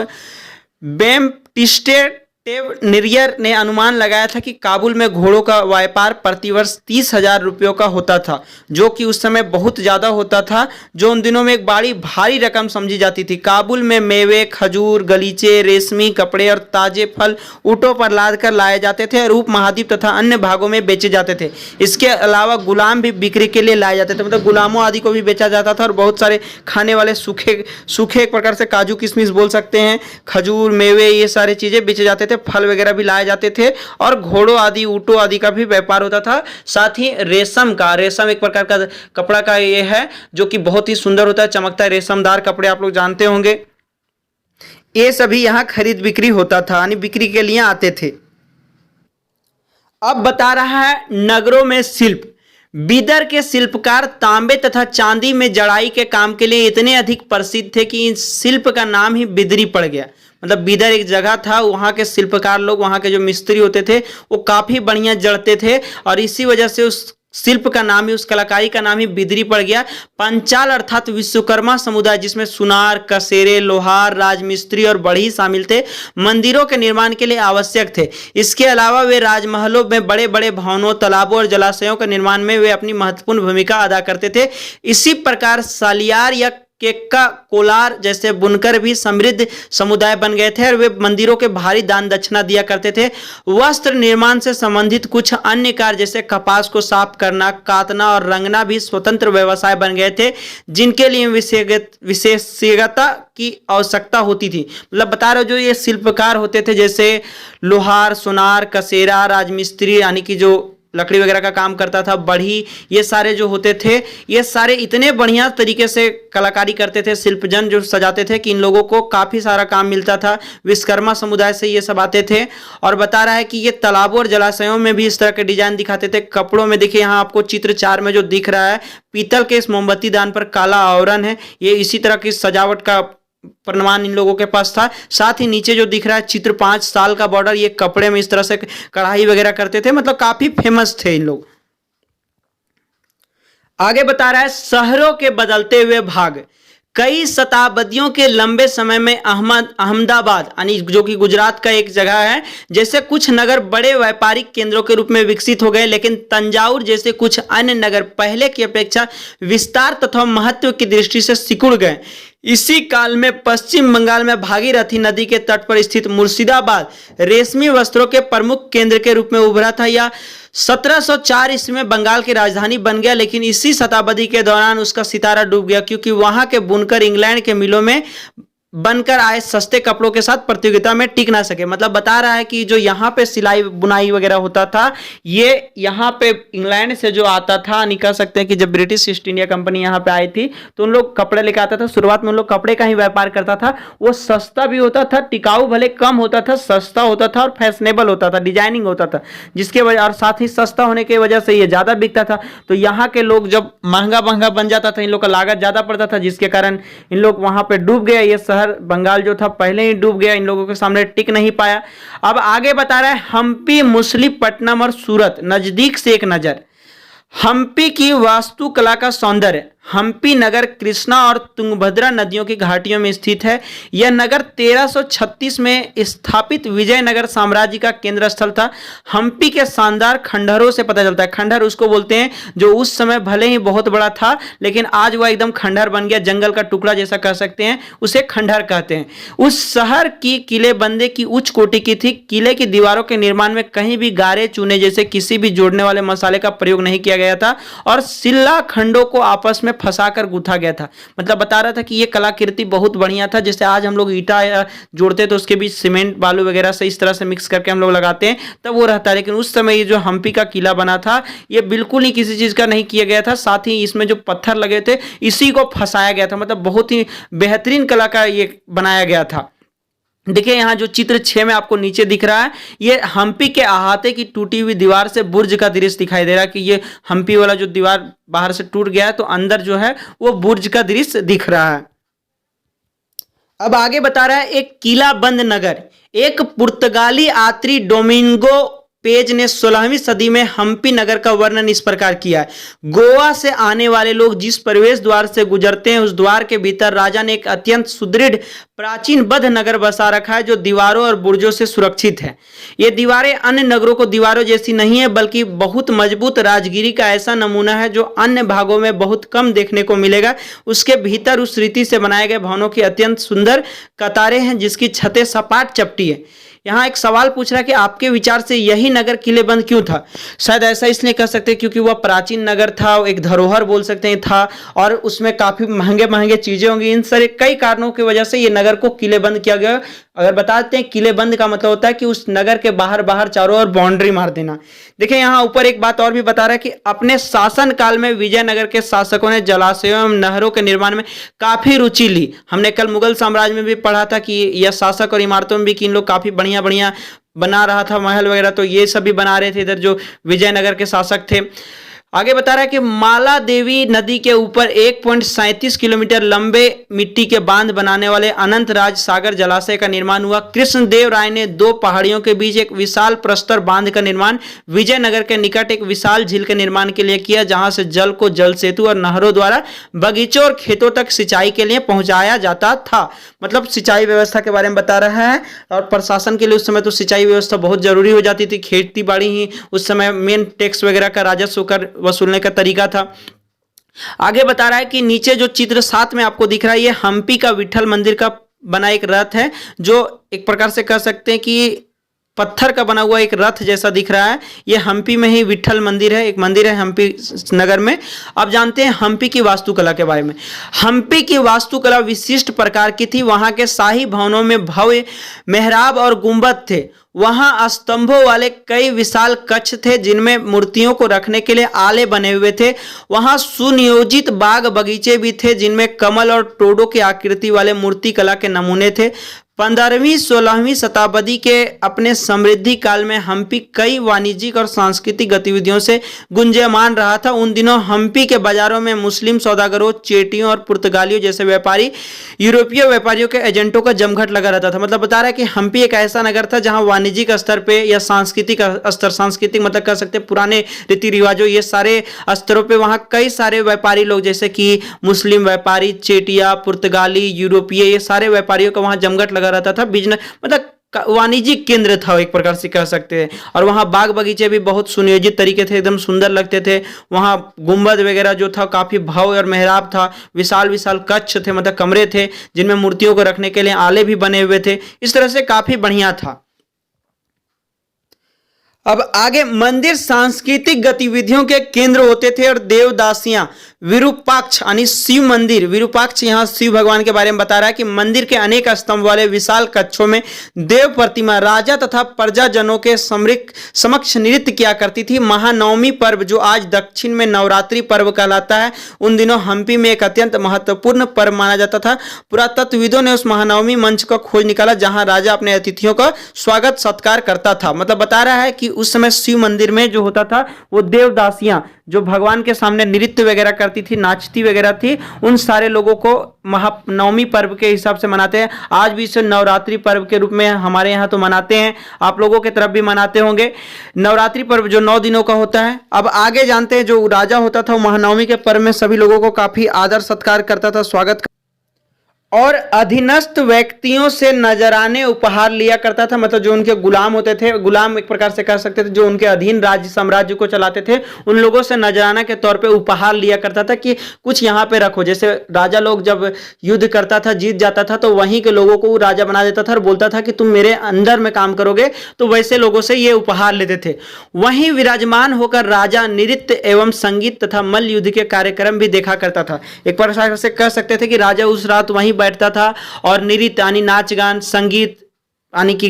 बैप्टिस्टे टेवनियर ने अनुमान लगाया था कि काबुल में घोड़ों का व्यापार प्रतिवर्ष 30,000 रुपयों का होता था, जो कि उस समय बहुत ज़्यादा होता था, जो उन दिनों में एक बड़ी भारी रकम समझी जाती थी। काबुल में मेवे, खजूर, गलीचे, रेशमी कपड़े और ताजे फल ऊँटों पर लाद कर लाए जाते थे और उप महाद्वीप तथा अन्य भागों में बेचे जाते थे। इसके अलावा गुलाम भी बिक्री के लिए लाए जाते थे, मतलब गुलामों आदि को भी बेचा जाता था और बहुत सारे खाने वाले सूखे एक प्रकार से काजू किशमिश बोल सकते हैं, खजूर, मेवे, ये सारी चीज़ें बेचे जाते थे, फल वगैरह भी लाए जाते थे और घोड़ों आदि, ऊँटों आदि का भी व्यापार होता था। साथ ही रेशम एक प्रकार का कपड़ा का ये है जो कि बहुत ही सुंदर होता है, चमकता है, रेशमदार कपड़े आप लोग जानते होंगे। ये सभी यहाँ खरीद बिक्री होता था, यानी बिक्री के लिए आते थे। अब बता रहा है नगरों में शिल्प। बीदर के शिल्पकार तांबे तथा चांदी में जड़ाई के काम के लिए इतने अधिक प्रसिद्ध थे कि इस शिल्प का नाम ही बिदरी पड़ गया। मतलब बीदर एक जगह था, वहाँ के शिल्पकार लोग, वहाँ के जो मिस्त्री होते थे वो काफ़ी बढ़िया जड़ते थे और इसी वजह से उस शिल्प का नाम ही, उस कलाकारी का नाम ही बिदरी पड़ गया। पंचाल अर्थात विश्वकर्मा समुदाय, जिसमें सुनार, कसेरे, लोहार, राजमिस्त्री और बढ़ई शामिल थे, मंदिरों के निर्माण के लिए आवश्यक थे। इसके अलावा वे राजमहलों में बड़े बड़े भवनों, तालाबों और जलाशयों के निर्माण में वे अपनी महत्वपूर्ण भूमिका अदा करते थे। इसी प्रकार सालियार या केक्का, कोलार जैसे बुनकर भी समृद्ध समुदाय बन गए थे और वे मंदिरों के भारी दान दक्षिणा दिया करते थे। वस्त्र निर्माण से संबंधित कुछ अन्य कार्य जैसे कपास को साफ करना, काटना और रंगना भी स्वतंत्र व्यवसाय बन गए थे, जिनके लिए विशेषज्ञता की आवश्यकता होती थी। मतलब बता रहे हो, जो ये शिल्पकार होते थे जैसे लोहार, सुनार, कसेरा, राजमिस्त्री, यानी कि जो लकड़ी वगैरह का काम करता था, बढ़ी, ये सारे जो होते थे ये सारे इतने बढ़िया तरीके से कलाकारी करते थे, शिल्पजन जो सजाते थे कि इन लोगों को काफ़ी सारा काम मिलता था। विश्वकर्मा समुदाय से ये सब आते थे। और बता रहा है कि ये तालाबों और जलाशयों में भी इस तरह के डिजाइन दिखाते थे। कपड़ों में देखिए यहाँ आपको चित्र 4 में जो दिख रहा है, पीतल के इस मोमबत्ती दान पर काला आवरण है, ये इसी तरह की सजावट का प्रमाण इन लोगों के पास था। साथ ही नीचे जो दिख रहा है चित्र 5 साल का बॉर्डर, ये कपड़े में इस तरह से कढ़ाई वगैरह करते थे, मतलब काफी फेमस थे इन लोग। आगे बता रहा है शहरों के बदलते हुए भाग। कई शताब्दियों के लंबे समय में अहमदाबाद यानी जो कि गुजरात का एक जगह है, जैसे कुछ नगर बड़े व्यापारिक केंद्रों के रूप में विकसित हो गए, लेकिन तंजावुर जैसे कुछ अन्य नगर पहले की अपेक्षा विस्तार तथा महत्व की दृष्टि से सिकुड़ गए। इसी काल में पश्चिम बंगाल में भागीरथी नदी के तट पर स्थित मुर्शिदाबाद रेशमी वस्त्रों के प्रमुख केंद्र के रूप में उभरा था। यह 1704 ईस्वी में बंगाल की राजधानी बन गया, लेकिन इसी शताब्दी के दौरान उसका सितारा डूब गया, क्योंकि वहां के बुनकर इंग्लैंड के मिलों में बनकर आए सस्ते कपड़ों के साथ प्रतियोगिता में टिक ना सके। मतलब बता रहा है कि जो यहाँ पे सिलाई बुनाई वगैरह होता था, ये यहाँ पे इंग्लैंड से जो आता था, नहीं कह सकते हैं कि जब ब्रिटिश ईस्ट इंडिया कंपनी यहाँ पे आई थी तो उन लोग कपड़े लेकर आता था। शुरुआत में उन लोग कपड़े का ही व्यापार करता था। वो सस्ता भी होता था, टिकाऊ भले कम होता था, सस्ता होता था और फैशनेबल होता था, डिजाइनिंग होता था, जिसके वजह और साथ ही सस्ता होने की वजह से ये ज़्यादा बिकता था। तो यहाँ के लोग जब महंगा महंगा बन जाता था, इन लोग का लागत ज़्यादा पड़ता था, जिसके कारण इन लोग वहाँ पर डूब गए। ये बंगाल जो था पहले ही डूब गया, इन लोगों के सामने टिक नहीं पाया। अब आगे बता रहा है हम्पी, मुसलीपट्टनम और सूरत, नजदीक से एक नजर। हम्पी की वास्तुकला का सौंदर्य। हम्पी नगर कृष्णा और तुंगभद्रा नदियों की घाटियों में स्थित है। यह नगर 1336 में स्थापित विजयनगर साम्राज्य का केंद्र स्थल था। हम्पी के शानदार खंडहरों से पता चलता है। खंडहर उसको बोलते हैं जो उस समय भले ही बहुत बड़ा था, लेकिन आज वह एकदम खंडहर बन गया, जंगल का टुकड़ा जैसा कह सकते हैं, उसे खंडहर कहते हैं। उस शहर की किलेबंदी की उच्च कोटि की थी। किले की दीवारों के निर्माण में कहीं भी गारे चूने जैसे किसी भी जोड़ने वाले मसाले का प्रयोग नहीं किया गया था और शिला खंडों को आपस में फंसाकर गूथा गया था। मतलब बता रहा था कि ये कलाकृति बहुत बढ़िया था। जैसे आज हम लोग ईंटा जोड़ते हैं तो उसके बीच सीमेंट बालू वगैरह से इस तरह से मिक्स करके हम लोग लगाते हैं, तब वो रहता है। लेकिन उस समय ये जो हम्पी का किला बना था, ये बिल्कुल ही किसी चीज का नहीं किया गया था। साथ ही इसमें जो पत्थर लगे थे, इसी को फंसाया गया था। मतलब बहुत ही बेहतरीन कला का ये बनाया गया था। देखिए यहाँ जो चित्र 6 में आपको नीचे दिख रहा है, ये हम्पी के अहाते की टूटी हुई दीवार से बुर्ज का दृश्य दिखाई दे रहा है कि ये हम्पी वाला जो दीवार बाहर से टूट गया है, तो अंदर जो है वो बुर्ज का दृश्य दिख रहा है। अब आगे बता रहा है एक किला बंद नगर। एक पुर्तगाली यात्री डोमिंगो पेज ने 16वीं सदी में हम्पी नगर का वर्णन इस प्रकार किया है। गोवा से आने वाले लोग जिस प्रवेश द्वार से गुजरते हैं, उस द्वार के भीतर राजा ने एक अत्यंत सुदृढ़ प्राचीन बद्ध नगर बसा रखा है, जो दीवारों और बुर्जों से सुरक्षित है। ये दीवारें अन्य नगरों को दीवारों जैसी नहीं है, बल्कि बहुत मजबूत राजगिरी का ऐसा नमूना है जो अन्य भागों में बहुत कम देखने को मिलेगा। उसके भीतर उस रीति से बनाए गए भवनों की अत्यंत सुंदर कतारें हैं, जिसकी छतें सपाट चपटी है। यहाँ एक सवाल पूछ रहा है कि आपके विचार से यही नगर किलेबंद क्यों था? शायद ऐसा इसलिए कह सकते हैं क्योंकि वह प्राचीन नगर था, एक धरोहर बोल सकते हैं था, और उसमें काफी महंगे महंगे चीजें होंगी। इन सारे कई कारणों की वजह से ये नगर को किलेबंद किया गया। अगर बताते हैं किलेबंद का मतलब होता है कि उस नगर के बाहर बाहर चारों ओर बाउंड्री मार देना। देखिए यहाँ ऊपर एक बात और भी बता रहा है कि अपने शासन काल में विजयनगर के शासकों ने जलाशयों एवं नहरों के निर्माण में काफी रुचि ली। हमने कल मुगल साम्राज्य में भी पढ़ा था कि यह शासक और इमारतों में भी कि इन लोग काफी बढ़िया बढ़िया बना रहा था महल वगैरह, तो ये सब भी बना रहे थे इधर जो विजयनगर के शासक थे। आगे बता रहा है कि माला देवी नदी के ऊपर 1.37 किलोमीटर लंबे मिट्टी के बांध बनाने वाले अनंत राज सागर जलाशय का निर्माण हुआ। कृष्णदेव राय ने 2 पहाड़ियों के बीच एक विशाल प्रस्तर बांध का निर्माण विजयनगर के निकट एक विशाल झील के निर्माण के लिए किया, जहां से जल को जल सेतु और नहरों द्वारा बगीचों और खेतों तक सिंचाई के लिए पहुंचाया जाता था। मतलब सिंचाई व्यवस्था के बारे में बता रहा है। और प्रशासन के लिए उस समय तो सिंचाई व्यवस्था बहुत जरूरी हो जाती थी। खेती बाड़ी ही उस समय मेन टैक्स वगैरह का राजस्व कर वसूलने का तरीका था। आगे बता रहा है कि नीचे जो चित्र 7 में आपको दिख रहा है, ये हम्पी का विठल मंदिर का बना एक रथ है, जो एक प्रकार से कह सकते हैं कि पत्थर का बना हुआ एक रथ जैसा दिख रहा है। ये हम्पी में ही विठल मंदिर है, एक मंदिर है हम्पी नगर में। अब जानते हैं हम्पी की वास्तुकला के बारे में। हम्पी की वास्तुकला विशिष्ट प्रकार की थी। वहां के शाही भवनों में भव्य मेहराब और गुंबद थे। वहां स्तंभों वाले कई विशाल कक्ष थे जिनमें मूर्तियों को रखने के लिए आले बने हुए थे। वहां सुनियोजित बाग बगीचे भी थे जिनमें कमल और टोडों की आकृति वाले मूर्ति कला के नमूने थे। 15वीं 16वीं शताब्दी के अपने समृद्धि काल में हम्पी कई वाणिज्यिक और सांस्कृतिक गतिविधियों से गुंजयमान रहा था। उन दिनों हम्पी के बाजारों में मुस्लिम सौदागरों, चेटियों और पुर्तगालियों जैसे व्यापारी, यूरोपीय व्यापारियों के एजेंटों का जमघट लगा रहता था। मतलब बता रहा है कि हम्पी एक ऐसा नगर था जहां वाणिज्यिक स्तर पे या सांस्कृतिक स्तर, सांस्कृतिक मतलब कह सकते पुराने रीति रिवाजों, ये सारे स्तरों पे वहां कई सारे व्यापारी लोग जैसे कि मुस्लिम व्यापारी, चेटिया, पुर्तगाली, यूरोपीय, ये सारे व्यापारियों का वहां जमघट लगा रहता था। बिजनेस मतलब वाणिज्यिक केंद्र था एक प्रकार से कह सकते हैं। और वहां बाग बगीचे भी बहुत सुनियोजित तरीके थे, एकदम सुंदर लगते थे। वहां गुंबद वगैरह जो था काफी भव्य और मेहराब था। विशाल विशाल कक्ष थे, मतलब कमरे थे जिनमें मूर्तियों को रखने के लिए आले भी बने हुए थे। इस तरह से काफी बढ़िया था। अब आगे, मंदिर सांस्कृतिक गतिविधियों के केंद्र होते थे और देवदासियां, विरूपाक्ष यानी शिव मंदिर, विरूपाक्ष यहाँ शिव भगवान के बारे में बता रहा है कि मंदिर के अनेक स्तंभ वाले विशाल कक्षों में देव प्रतिमा राजा तथा प्रजाजनों के समक्ष नृत्य किया करती थी। महानवमी पर्व जो आज दक्षिण में नवरात्रि पर्व कहलाता है, उन दिनों हम्पी में एक अत्यंत महत्वपूर्ण पर्व माना जाता था। पुरातत्वविदों ने उस महानवमी मंच का खोज निकाला जहां राजा अपने अतिथियों का स्वागत सत्कार करता था। मतलब बता रहा है कि उस समय शिव मंदिर में जो होता था वो देवदासियां जो भगवान के सामने नृत्य वगैरह करती थी, नाचती वगैरह थी, उन सारे लोगों को महानवमी पर्व के हिसाब से मनाते हैं। आज भी इसे नवरात्रि पर्व के रूप में हमारे यहाँ तो मनाते हैं, आप लोगों की तरफ भी मनाते होंगे। नवरात्रि पर्व जो 9 दिनों का होता है। अब आगे जानते हैं, जो राजा होता था वो महानवमी के पर्व में सभी लोगों को काफी आदर सत्कार करता था, स्वागत और अधीनस्थ व्यक्तियों से नजराने उपहार लिया करता था। मतलब जो उनके गुलाम होते थे, गुलाम एक प्रकार से कह सकते थे, जो उनके अधीन राज्य साम्राज्य को चलाते थे, उन लोगों से नजराना के तौर पे उपहार लिया करता था कि कुछ यहाँ पे रखो। जैसे राजा लोग जब युद्ध करता था, जीत जाता था, तो वहीं के लोगों को राजा बना देता था और बोलता था कि तुम मेरे अंदर में काम करोगे, तो वैसे लोगों से ये उपहार लेते थे। वहीं विराजमान होकर राजा नृत्य एवं संगीत तथा मल्ल युद्ध के कार्यक्रम भी देखा करता था। एक प्रकार से कह सकते थे कि राजा उस रात वहीं बैठता था और नृत्य यानी नाच गान, संगीत यानी कि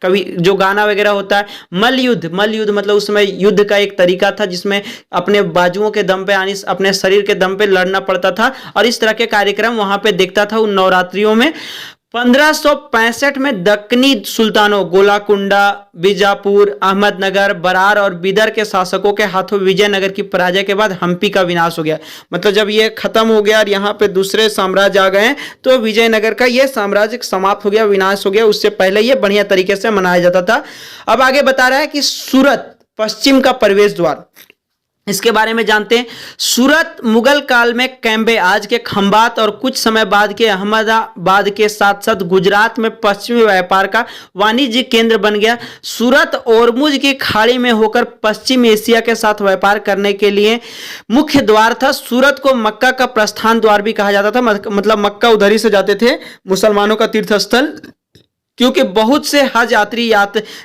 कभी जो गाना वगैरह होता है, मल्ल युद्ध मतलब उस समय युद्ध का एक तरीका था जिसमें अपने बाजुओं के दम पे यानी अपने शरीर के दम पे लड़ना पड़ता था, और इस तरह के कार्यक्रम वहां पे देखता था उन नवरात्रियों में। 1565 में दक्कनी सुल्तानों गोलाकुंडा, बीजापुर, अहमदनगर, बरार और बिदर के शासकों के हाथों विजयनगर की पराजय के बाद हम्पी का विनाश हो गया। मतलब जब ये खत्म हो गया और यहाँ पे दूसरे साम्राज्य आ गए तो विजयनगर का ये साम्राज्य समाप्त हो गया, विनाश हो गया। उससे पहले ये बढ़िया तरीके से मनाया जाता था। अब आगे बता रहा है कि सूरत पश्चिम का प्रवेश द्वार, इसके बारे में जानते हैं। सूरत मुगल काल में कैम्बे, आज के खंबात और कुछ समय बाद के अहमदाबाद के साथ साथ गुजरात में पश्चिमी व्यापार का वाणिज्य केंद्र बन गया। सूरत ओरमुज की खाड़ी में होकर पश्चिम एशिया के साथ व्यापार करने के लिए मुख्य द्वार था। सूरत को मक्का का प्रस्थान द्वार भी कहा जाता था। मतलब मक्का उधर ही से जाते थे, मुसलमानों का तीर्थ स्थल, क्योंकि बहुत से हज यात्री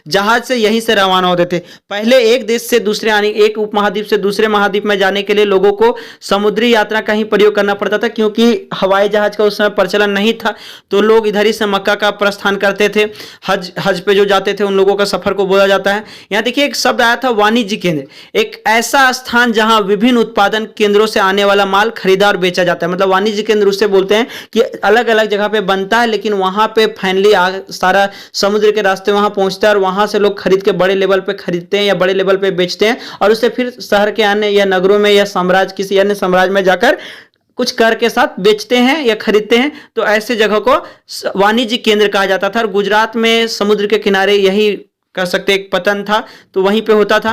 जहाज से यहीं से रवाना होते थे। पहले एक देश से दूसरे यानी एक उपमहाद्वीप से दूसरे महाद्वीप में जाने के लिए लोगों को समुद्री यात्रा का ही प्रयोग करना पड़ता था, क्योंकि हवाई जहाज का उस समय प्रचलन नहीं था। तो लोग इधर ही से मक्का का प्रस्थान करते थे। हज पे जो जाते थे उन लोगों का सफर को बोला जाता है। यहाँ देखिए एक शब्द आया था वाणिज्य केंद्र, एक ऐसा स्थान जहां विभिन्न उत्पादन केंद्रों से आने वाला माल खरीदा और बेचा जाता है। मतलब वाणिज्य केंद्र उससे बोलते हैं कि अलग अलग जगह पे बनता है, लेकिन वहां पे फाइनली सारा समुद्र के रास्ते वहां पहुंचता है और वहां से लोग खरीद के बड़े लेवल पे खरीदते हैं या बड़े लेवल पे बेचते हैं, और उससे फिर शहर के अन्य या नगरों में या साम्राज्य किसी अन्य साम्राज्य में जाकर कुछ कर के साथ बेचते हैं या खरीदते हैं। तो ऐसे जगह को वाणिज्य केंद्र कहा जाता था। और गुजरात में समुद्र के किनारे यही कह सकते एक पतन था, तो वहीं पे होता था।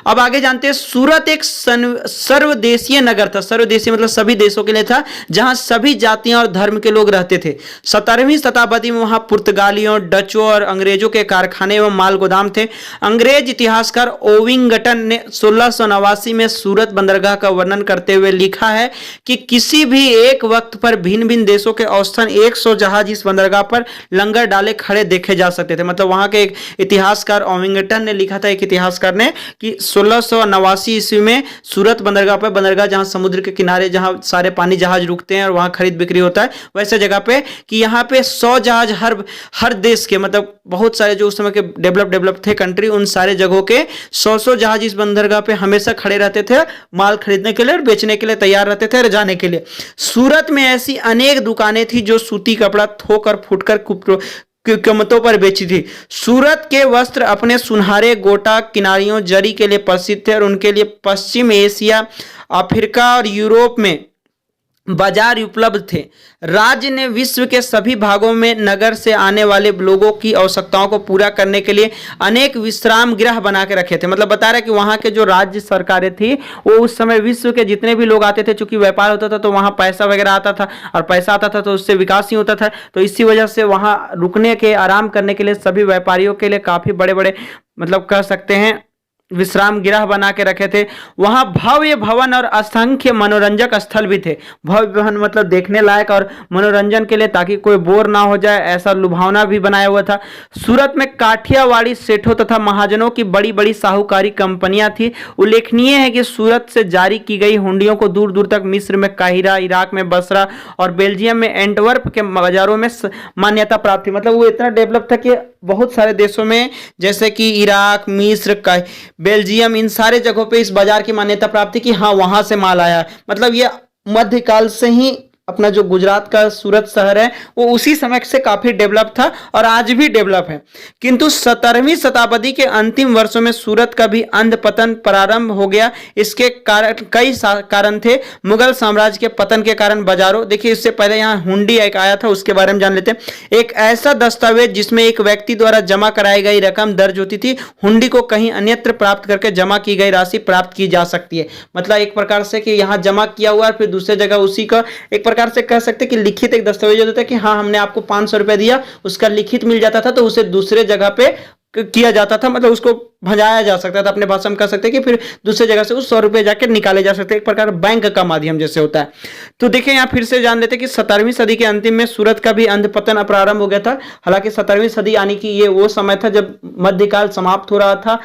अब आगे जानते हैं, सूरत एक सर्वदेशीय नगर था। सर्वदेशीय मतलब सभी देशों के लिए था, जहां सभी जातियां और धर्म के लोग रहते थे। 17वीं शताब्दी में वहां पुर्तगालियों, डचों और अंग्रेजों के कारखाने एवं माल गोदाम थे। अंग्रेज इतिहासकार ओविंगटन ने 1689 में सूरत बंदरगाह का वर्णन करते हुए लिखा है कि किसी भी एक वक्त पर भिन्न भिन्न देशों के औसतन 100 जहाज इस बंदरगाह पर लंगर डाले खड़े देखे जा सकते थे। मतलब वहां के एक इतिहास इतिहासकार ओविंगटन ने लिखा था, एक इतिहासकार ने, कि 1689 ईस्वी में सूरत बंदरगाह पर, बंदरगाह जहां समुद्र के किनारे जहां सारे पानी जहाज रुकते हैं और वहां खरीद बिक्री होता है, वैसे जगह पे, कि यहाँ पे 100 जहाज हर देश के, मतलब बहुत सारे जो उस समय के डेवलप थे कंट्री, उन सारे जगहों के 100 जहाज इस बंदरगाह पे हमेशा खड़े रहते थे, माल खरीदने के लिए और बेचने के लिए तैयार रहते थे और जाने के लिए। सूरत में ऐसी अनेक दुकानें थी जो सूती कपड़ा थोक और फुटकर कीमतों पर बेची थी। सूरत के वस्त्र अपने सुनहरे गोटा किनारियों जरी के लिए प्रसिद्ध थे और उनके लिए पश्चिम एशिया, अफ्रीका और यूरोप में बाजार उपलब्ध थे। राज्य ने विश्व के सभी भागों में नगर से आने वाले लोगों की आवश्यकताओं को पूरा करने के लिए अनेक विश्राम गृह बना के रखे थे। मतलब बता रहे कि वहां के जो राज्य सरकारें थी वो उस समय विश्व के जितने भी लोग आते थे, चूंकि व्यापार होता था तो वहां पैसा वगैरह आता था और पैसा आता था तो उससे विकास ही होता था, तो इसी वजह से वहां रुकने के, आराम करने के लिए सभी व्यापारियों के लिए काफी बड़े बड़े, मतलब कह सकते हैं, विश्राम गृह बना के रखे थे। वहां भव्य भवन और असंख्य मनोरंजक स्थल भी थे। भव्य भवन मतलब देखने लायक और मनोरंजन के लिए, ताकि कोई बोर ना हो जाए, ऐसा लुभावना भी बनाया हुआ था। सूरत में काठियावाड़ी सेठों तथा महाजनों की बड़ी बड़ी साहूकारी कंपनियां थी। उल्लेखनीय है कि सूरत से जारी की गई हुंडियों को दूर दूर तक मिस्र में काहिरा, इराक में बसरा और बेल्जियम में एंटवर्प के बाजारों में मान्यता प्राप्त थी। मतलब वो इतना डेवलप था कि बहुत सारे देशों में, जैसे कि इराक, मिस्र, बेल्जियम, इन सारे जगहों पे इस बाजार की मान्यता प्राप्त थी कि हाँ वहां से माल आया है। मतलब ये मध्यकाल से ही अपना जो गुजरात का सूरत शहर है वो उसी समय से काफी डेवलप था और आज भी डेवलप है। किंतु 17वीं शताब्दी के अंतिम वर्षों में सूरत का भी अंधपतन प्रारंभ हो गया। इसके कारण कई कारण थे। मुगल साम्राज्य के पतन के कारण बाजारों, देखिए इससे पहले यहाँ हुंडी एक आया था, उसके बारे में जान लेते हैं। एक ऐसा दस्तावेज जिसमें एक व्यक्ति द्वारा जमा कराई गई रकम दर्ज होती थी। हुंडी को कहीं अन्यत्र प्राप्त करके जमा की गई राशि प्राप्त की जा सकती है। मतलब एक प्रकार से कि यहाँ जमा किया हुआ है, फिर दूसरे जगह उसी का एक प्रकार से कह सकते कि लिखित एक दस्तावेज होता है कि हाँ हमने आपको 500 रुपए दिया, उसका लिखित मिल जाता था तो उसे दूसरे जगह पे किया जाता था, मतलब उसको भजाया जा सकता था, अपने भाषा में कह सकते कि फिर दूसरे जगह से उस 100 रुपए जाके निकाले जा सकते, एक प्रकार बैंक का माध्यम जैसे होता है। तो देखिए यहाँ फिर से जान लेते कि 17वीं सदी के अंतिम में सूरत का भी अंधपतन प्रारंभ हो गया था। हालांकि 17वीं सदी यानी कि ये वो समय था जब मध्यकाल समाप्त हो रहा था,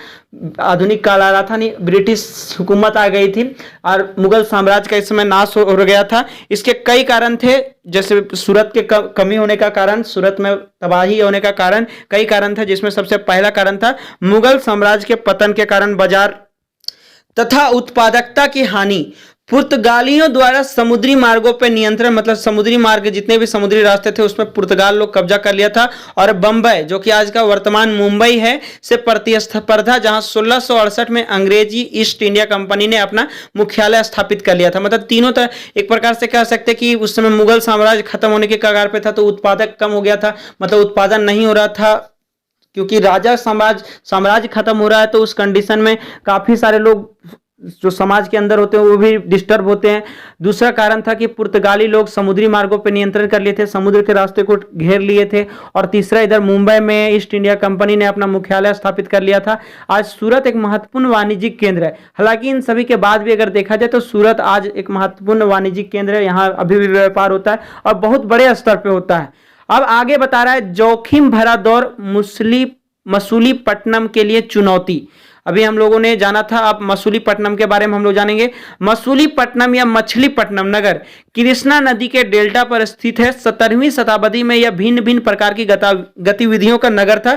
आधुनिक काल आ रहा था, नहीं ब्रिटिश हुकूमत आ गई थी और मुगल साम्राज्य का इस समय नाश हो गया था। इसके कई कारण थे, जैसे सूरत के कमी होने का कारण, सूरत में तबाही होने का कारण, कई कारण था, जिसमें सबसे पहला कारण था मुगल साम्राज्य के पतन के कारण बाजार तथा उत्पादकता की हानि। पुर्तगालियों द्वारा समुद्री मार्गों पर नियंत्रण, मतलब समुद्री मार्ग जितने भी समुद्री रास्ते थे उसमें पुर्तगाल लोग कब्जा कर लिया था। और बंबई जो कि आज का वर्तमान मुंबई है से प्रतिस्पर्धा, जहां 1668 में अंग्रेजी ईस्ट इंडिया कंपनी ने अपना मुख्यालय स्थापित कर लिया था। मतलब तीनों तरह एक प्रकार से कह सकते कि उस समय मुगल साम्राज्य खत्म होने के कगार पे था, तो उत्पादक कम हो गया था, मतलब उत्पादन नहीं हो रहा था, क्योंकि राजा साम्राज्य खत्म हो रहा है, तो उस कंडीशन में काफी सारे लोग जो समाज के अंदर होते हैं वो भी डिस्टर्ब होते हैं। दूसरा कारण था कि पुर्तगाली लोग समुद्री मार्गों पर नियंत्रण कर लिए थे, समुद्र के रास्ते को घेर लिए थे। और तीसरा, इधर मुंबई में ईस्ट इंडिया कंपनी ने अपना मुख्यालय स्थापित कर लिया था। आज सूरत एक महत्वपूर्ण वाणिज्यिक केंद्र है। हालांकि इन सभी के बाद भी अगर देखा जाए तो सूरत आज एक महत्वपूर्ण वाणिज्यिक केंद्र है, यहाँ अभी भी व्यापार होता है और बहुत बड़े स्तर पर होता है। अब आगे बता रहा है, जोखिम भरा दौर मसूलीपट्टनम के लिए चुनौती। अभी हम लोगों ने जाना था, अब मसूलीपट्टनम के बारे में हम लोग जानेंगे। मसूलीपट्टनम या मछलीपट्टनम नगर कृष्णा नदी के डेल्टा पर स्थित है। 17वीं शताब्दी में यह भिन्न भिन्न प्रकार की गतिविधियों का नगर था।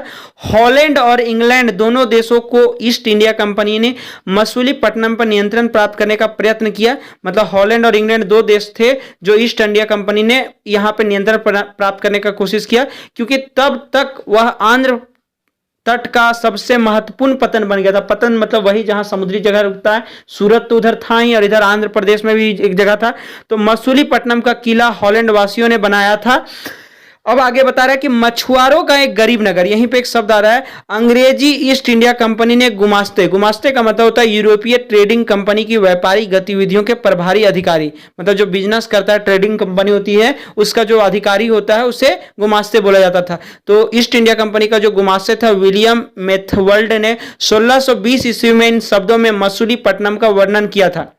हॉलैंड और इंग्लैंड दोनों देशों को ईस्ट इंडिया कंपनी ने मसूलीपट्टनम पर नियंत्रण प्राप्त करने का प्रयत्न किया। मतलब हॉलैंड और इंग्लैंड दो देश थे जो ईस्ट इंडिया कंपनी ने यहाँ पर नियंत्रण प्राप्त करने का कोशिश किया, क्योंकि तब तक वह आंध्र तट का सबसे महत्वपूर्ण पतन बन गया था। पतन मतलब वही जहां समुद्री जगह रुकता है। सूरत तो उधर था ही और इधर आंध्र प्रदेश में भी एक जगह था। तो मसूलीपट्टनम का किला हॉलैंड वासियों ने बनाया था। अब आगे बता रहा है कि मछुआरों का एक गरीब नगर, यहीं पे एक शब्द आ रहा है, अंग्रेजी ईस्ट इंडिया कंपनी ने गुमास्ते का मतलब होता है यूरोपीय ट्रेडिंग कंपनी की व्यापारिक गतिविधियों के प्रभारी अधिकारी। मतलब जो बिजनेस करता है, ट्रेडिंग कंपनी होती है, उसका जो अधिकारी होता है उसे गुमास्ते बोला जाता था। तो ईस्ट इंडिया कंपनी का जो गुमास्ते था विलियम मेथवर्ल्ड ने 1620 ईस्वी में इन शब्दों में मसूलीपट्टनम का वर्णन किया था।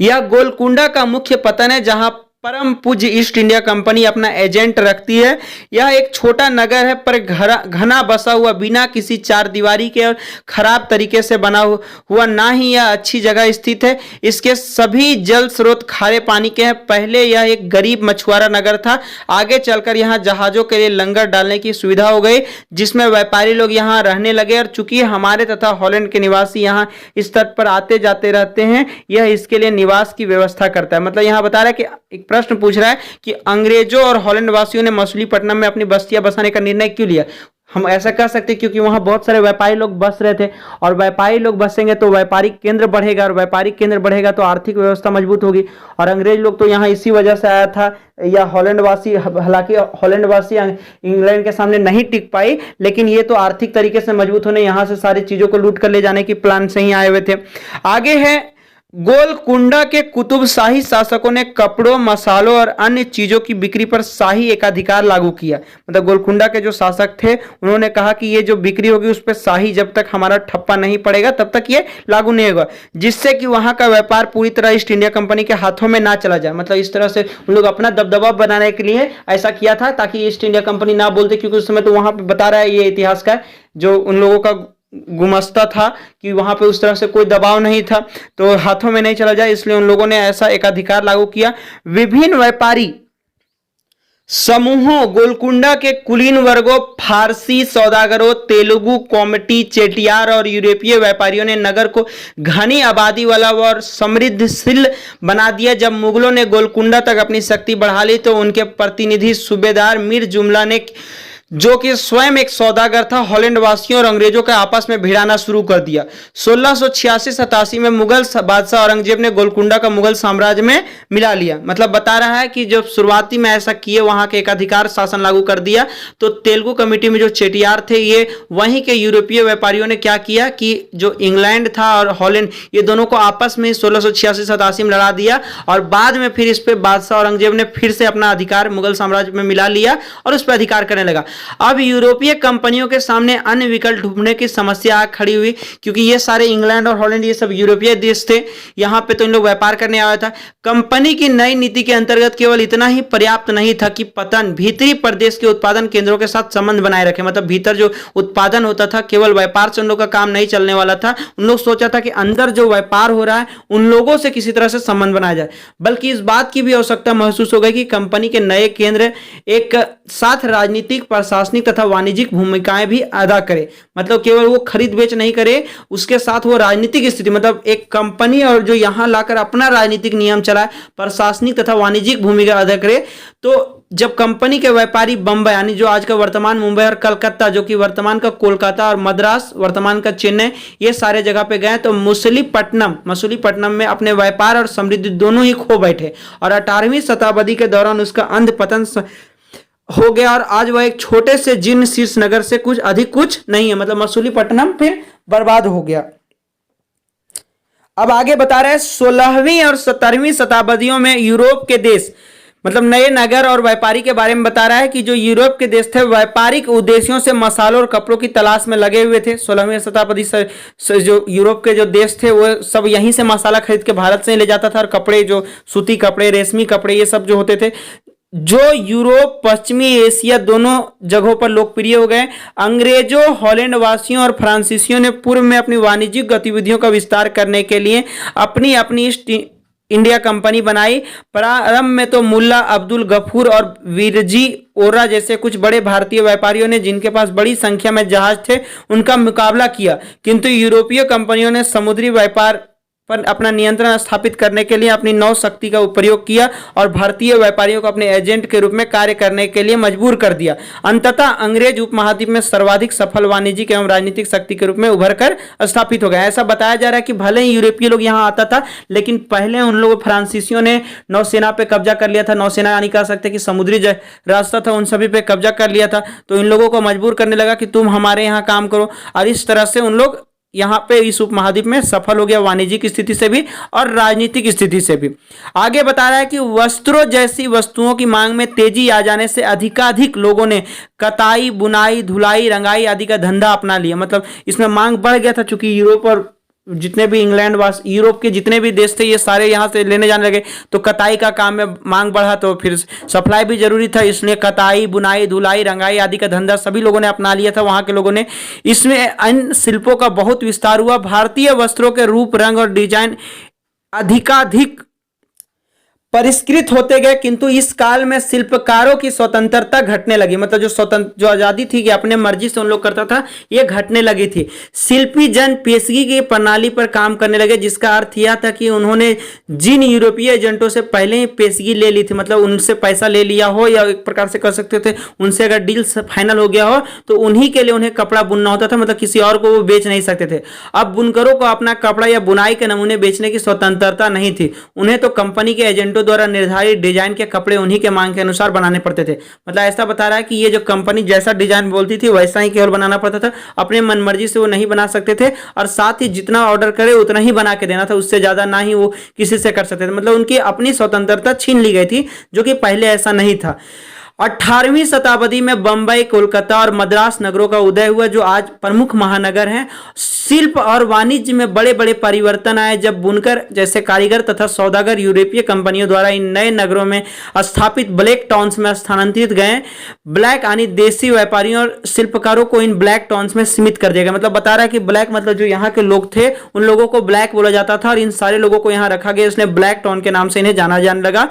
यह गोलकुंडा का मुख्य पतन है, जहां परम पूज्य ईस्ट इंडिया कंपनी अपना एजेंट रखती है। यह एक छोटा नगर है पर घना बसा हुआ, बिना किसी चार दीवारी के और खराब तरीके से बना हुआ, ना ही यह अच्छी जगह स्थित है। इसके सभी जल स्रोत खारे पानी के हैं। पहले यह एक गरीब मछुआरा नगर था। आगे चलकर यहाँ जहाजों के लिए लंगर डालने की सुविधा हो गई, जिसमें व्यापारी लोग यहाँ रहने लगे। और चूंकि हमारे तथा हॉलैंड के निवासी यहाँ इस तट पर आते जाते रहते हैं, यह इसके लिए निवास की व्यवस्था करता है। मतलब यहाँ बता रहा है कि एक प्रश्न पूछ रहा है कि अंग्रेजों और हॉलैंड वासियों ने मछलीपट्टनम में अपनी बस्तियां बसाने का निर्णय क्यों लिया। हम ऐसा कह सकते हैं क्योंकि वहां बहुत सारे व्यापारी लोग बस रहे थे, और व्यापारी लोग बसेंगे तो व्यापारिक केंद्र बढ़ेगा, और व्यापारिक केंद्र बढ़ेगा तो आर्थिक व्यवस्था मजबूत होगी। और अंग्रेज लोग तो यहाँ इसी वजह से आया था, या हॉलैंड वासी, हालांकि हॉलैंड वासी इंग्लैंड के सामने नहीं टिक पाई, लेकिन ये तो आर्थिक तरीके से मजबूत होने, यहाँ से सारी चीजों को लूट कर ले जाने की प्लान से ही आए हुए थे। आगे है, गोलकुंडा के कुतुब शाही शासकों ने कपड़ों, मसालों और अन्य चीजों की बिक्री पर शाही एकाधिकार लागू किया। मतलब गोलकुंडा के जो शासक थे, उन्होंने कहा कि ये जो बिक्री होगी उस पर शाही, जब तक हमारा ठप्पा नहीं पड़ेगा तब तक ये लागू नहीं होगा, जिससे कि वहां का व्यापार पूरी तरह ईस्ट इंडिया कंपनी के हाथों में ना चला जाए। मतलब इस तरह से उन लोग अपना दबदबा बनाने के लिए ऐसा किया था, ताकि ईस्ट इंडिया कंपनी ना बोलते, क्योंकि उस समय तो वहां पर बता रहा है ये इतिहासकार, जो उन लोगों का गुमस्ता था कि वहां पे उस तरह से कोई दबाव नहीं था, तो हाथों में नहीं चला जाए, इसलिए उन लोगों ने ऐसा एक अधिकार लागू किया। विभिन्न व्यापारी समूहों, गोलकुंडा के कुलीन वर्गों, फारसी सौदागरों, तेलुगु, कोमटी, चेटियार और यूरोपीय व्यापारियों ने नगर को घनी आबादी वाला और समृद्धशील बना दिया। जब मुगलों ने गोलकुंडा तक अपनी शक्ति बढ़ा ली, तो उनके प्रतिनिधि सूबेदार मीर जुमला ने, जो कि स्वयं एक सौदागर था, हॉलैंड वासियों और अंग्रेजों का आपस में भिड़ाना शुरू कर दिया। 1686-87 में मुगल बादशाह औरंगजेब ने गोलकुंडा का मुगल साम्राज्य में मिला लिया। मतलब बता रहा है कि जब शुरुआती में ऐसा किए, वहां के एकाधिकार शासन लागू कर दिया, तो तेलुगु कमेटी में जो चेटियार थे, ये वहीं के यूरोपीय व्यापारियों ने क्या किया कि जो इंग्लैंड था और हॉलैंड, ये दोनों को आपस में 1686-87 में लड़ा दिया, और बाद में फिर इस पर बादशाह औरंगजेब ने फिर से अपना अधिकार मुगल साम्राज्य में मिला लिया और उस पर अधिकार करने लगा। अब यूरोपीय कंपनियों के सामने अन्य विकल्प ढूंढने की समस्या खड़ी हुई, क्योंकि ये सारे इंग्लैंड और हॉलैंड ये सब यूरोपीय देश थे, यहां पे तो इन लोग व्यापार करने आया था। कंपनी की नई नीति के अंतर्गत केवल इतना ही पर्याप्त नहीं था कि पतन भीतरी प्रदेश के उत्पादन केंद्रों के साथ संबंध बनाए रखे। मतलब भीतर जो उत्पादन होता था, केवल व्यापार से उन लोग का काम नहीं चलने वाला था। उन लोग सोचा था कि अंदर जो व्यापार हो रहा है, उन लोगों से किसी तरह से संबंध बनाया जाए, बल्कि इस बात की भी आवश्यकता महसूस हो गई कि कंपनी के नए केंद्र एक साथ राजनीतिक, प्रशासनिक तथा वाणिज्यिक भूमिकाएं भी अदा करे। मतलब केवल वो खरीद बेच नहीं करे, उसके साथ वो राजनीतिक स्थिति, मतलब एक कंपनी और जो यहां लाकर अपना राजनीतिक नियम चलाए, प्रशासनिक तथा वाणिज्यिक भूमिका अदा करे। तो जब कंपनी के व्यापारी बंबई, यानी जो आज का वर्तमान मुंबई और कलकत्ता, जो कि वर्तमान का कोलकाता और मद्रास, वर्तमान का चेन्नई, ये सारे जगह पे गए, तो मछलीपट्टनम में अपने व्यापार और समृद्धि दोनों ही खो बैठे, और 18वीं शताब्दी के दौरान उसका अंध पतन हो गया, और आज वह एक छोटे से जीर्ण शीर्ष नगर से कुछ अधिक कुछ नहीं है। मतलब मछलीपट्टनम फिर बर्बाद हो गया। अब आगे बता रहे हैं, 16वीं और 17वीं शताब्दियों में यूरोप के देश, मतलब नए नगर और व्यापारी के बारे में बता रहा है कि जो यूरोप के देश थे, व्यापारिक उद्देश्यों से मसालों और कपड़ों की तलाश में लगे हुए थे। 16वीं शताब्दी से जो यूरोप के जो देश थे, वो सब यहीं से मसाला खरीद के भारत से ले जाता था, और कपड़े, जो सूती कपड़े, रेशमी कपड़े, ये सब जो होते थे, जो यूरोप, पश्चिमी एशिया दोनों जगहों पर लोकप्रिय हो गए। अंग्रेजों, हॉलैंड वासियों और फ्रांसीसियों ने पूर्व में अपनी वाणिज्यिक गतिविधियों का विस्तार करने के लिए अपनी अपनी ईस्ट इंडिया कंपनी बनाई। प्रारंभ में तो मुल्ला अब्दुल गफूर और वीरजी ओरा जैसे कुछ बड़े भारतीय व्यापारियों ने, जिनके पास बड़ी संख्या में जहाज थे, उनका मुकाबला किया, किंतु यूरोपीय कंपनियों ने समुद्री व्यापार पर अपना नियंत्रण स्थापित करने के लिए अपनी नौ शक्ति का उपयोग किया और भारतीय व्यापारियों को अपने एजेंट के रूप में कार्य करने के लिए मजबूर कर दिया। अंततः अंग्रेज उपमहाद्वीप में सर्वाधिक सफल वाणिज्यिक एवं राजनीतिक शक्ति के रूप में उभर कर स्थापित हो गया। ऐसा बताया जा रहा है कि भले ही यूरोपीय लोग यहाँ आता था, लेकिन पहले उन लोगों फ्रांसीसियों ने नौसेना पे कब्जा कर लिया था। नौसेना यानी कह सकते कि समुद्री रास्ता था, उन सभी पे कब्जा कर लिया था। तो इन लोगों को मजबूर करने लगा कि तुम हमारे यहाँ काम करो, और इस तरह से उन लोग यहाँ पे इस उपमहाद्वीप में सफल हो गया, वाणिज्यिक स्थिति से भी और राजनीतिक स्थिति से भी। आगे बता रहा है कि वस्त्रों जैसी वस्तुओं की मांग में तेजी आ जाने से अधिकाधिक लोगों ने कताई, बुनाई, धुलाई, रंगाई आदि का धंधा अपना लिया। मतलब इसमें मांग बढ़ गया था, चूंकि यूरोप और जितने भी इंग्लैंड वास यूरोप के जितने भी देश थे ये सारे यहाँ से लेने जाने लगे, तो कताई का काम में मांग बढ़ा, तो फिर सप्लाई भी जरूरी था, इसलिए कताई, बुनाई, धुलाई, रंगाई आदि का धंधा सभी लोगों ने अपना लिया था वहाँ के लोगों ने। इसमें अन्य शिल्पों का बहुत विस्तार हुआ। भारतीय वस्त्रों के रूप, रंग और डिजाइन अधिकाधिक परिष्कृत होते गए, किंतु इस काल में शिल्पकारों की स्वतंत्रता घटने लगी। मतलब जो आजादी थी कि अपने मर्जी से उन लोग करता था, ये घटने लगी थी। शिल्पी जन पेशगी की प्रणाली पर काम करने लगे, जिसका अर्थ यह था कि उन्होंने जिन यूरोपीय एजेंटों से पहले ही पेशगी ले ली थी, मतलब उनसे पैसा ले लिया हो या एक प्रकार से कर सकते थे, उनसे अगर डील फाइनल हो गया हो तो उन्हीं के लिए उन्हें कपड़ा बुनना होता था, मतलब किसी और को वो बेच नहीं सकते थे। अब बुनकरों को अपना कपड़ा या बुनाई के नमूने बेचने की स्वतंत्रता नहीं थी, उन्हें तो कंपनी के एजेंटों द्वारा निर्धारित डिजाइन के कपड़े उन्हीं के मांग के अनुसार बनाने पड़ते थे। मतलब ऐसा बता रहा है कि ये जो कंपनी जैसा डिजाइन बोलती थी वैसा ही केवल बनाना पड़ता था, अपने मनमर्जी से वो नहीं बना सकते थे, और साथ ही जितना ऑर्डर करे उतना ही बना के देना था, उससे ज्यादा ना ही वो किसी से कर सकते थे। मतलब उनकी अपनी स्वतंत्रता छीन ली गई थी, जो कि पहले ऐसा नहीं था। 18वीं शताब्दी में बंबई, कोलकाता और मद्रास नगरों का उदय हुआ, जो आज प्रमुख महानगर हैं। शिल्प और वाणिज्य में बड़े बड़े परिवर्तन आए जब बुनकर जैसे कारीगर तथा सौदागर यूरोपीय कंपनियों द्वारा इन नए नगरों में स्थापित ब्लैक टाउन्स में स्थानांतरित गए। ब्लैक यानी देसी व्यापारियों और शिल्पकारों को इन ब्लैक टाउन्स में सीमित कर दिया गया। मतलब बता रहा है कि ब्लैक मतलब जो यहाँ के लोग थे उन लोगों को ब्लैक बोला जाता था, और इन सारे लोगों को यहाँ रखा गया, इसलिए ब्लैक टाउन के नाम से इन्हें जाना जाने लगा।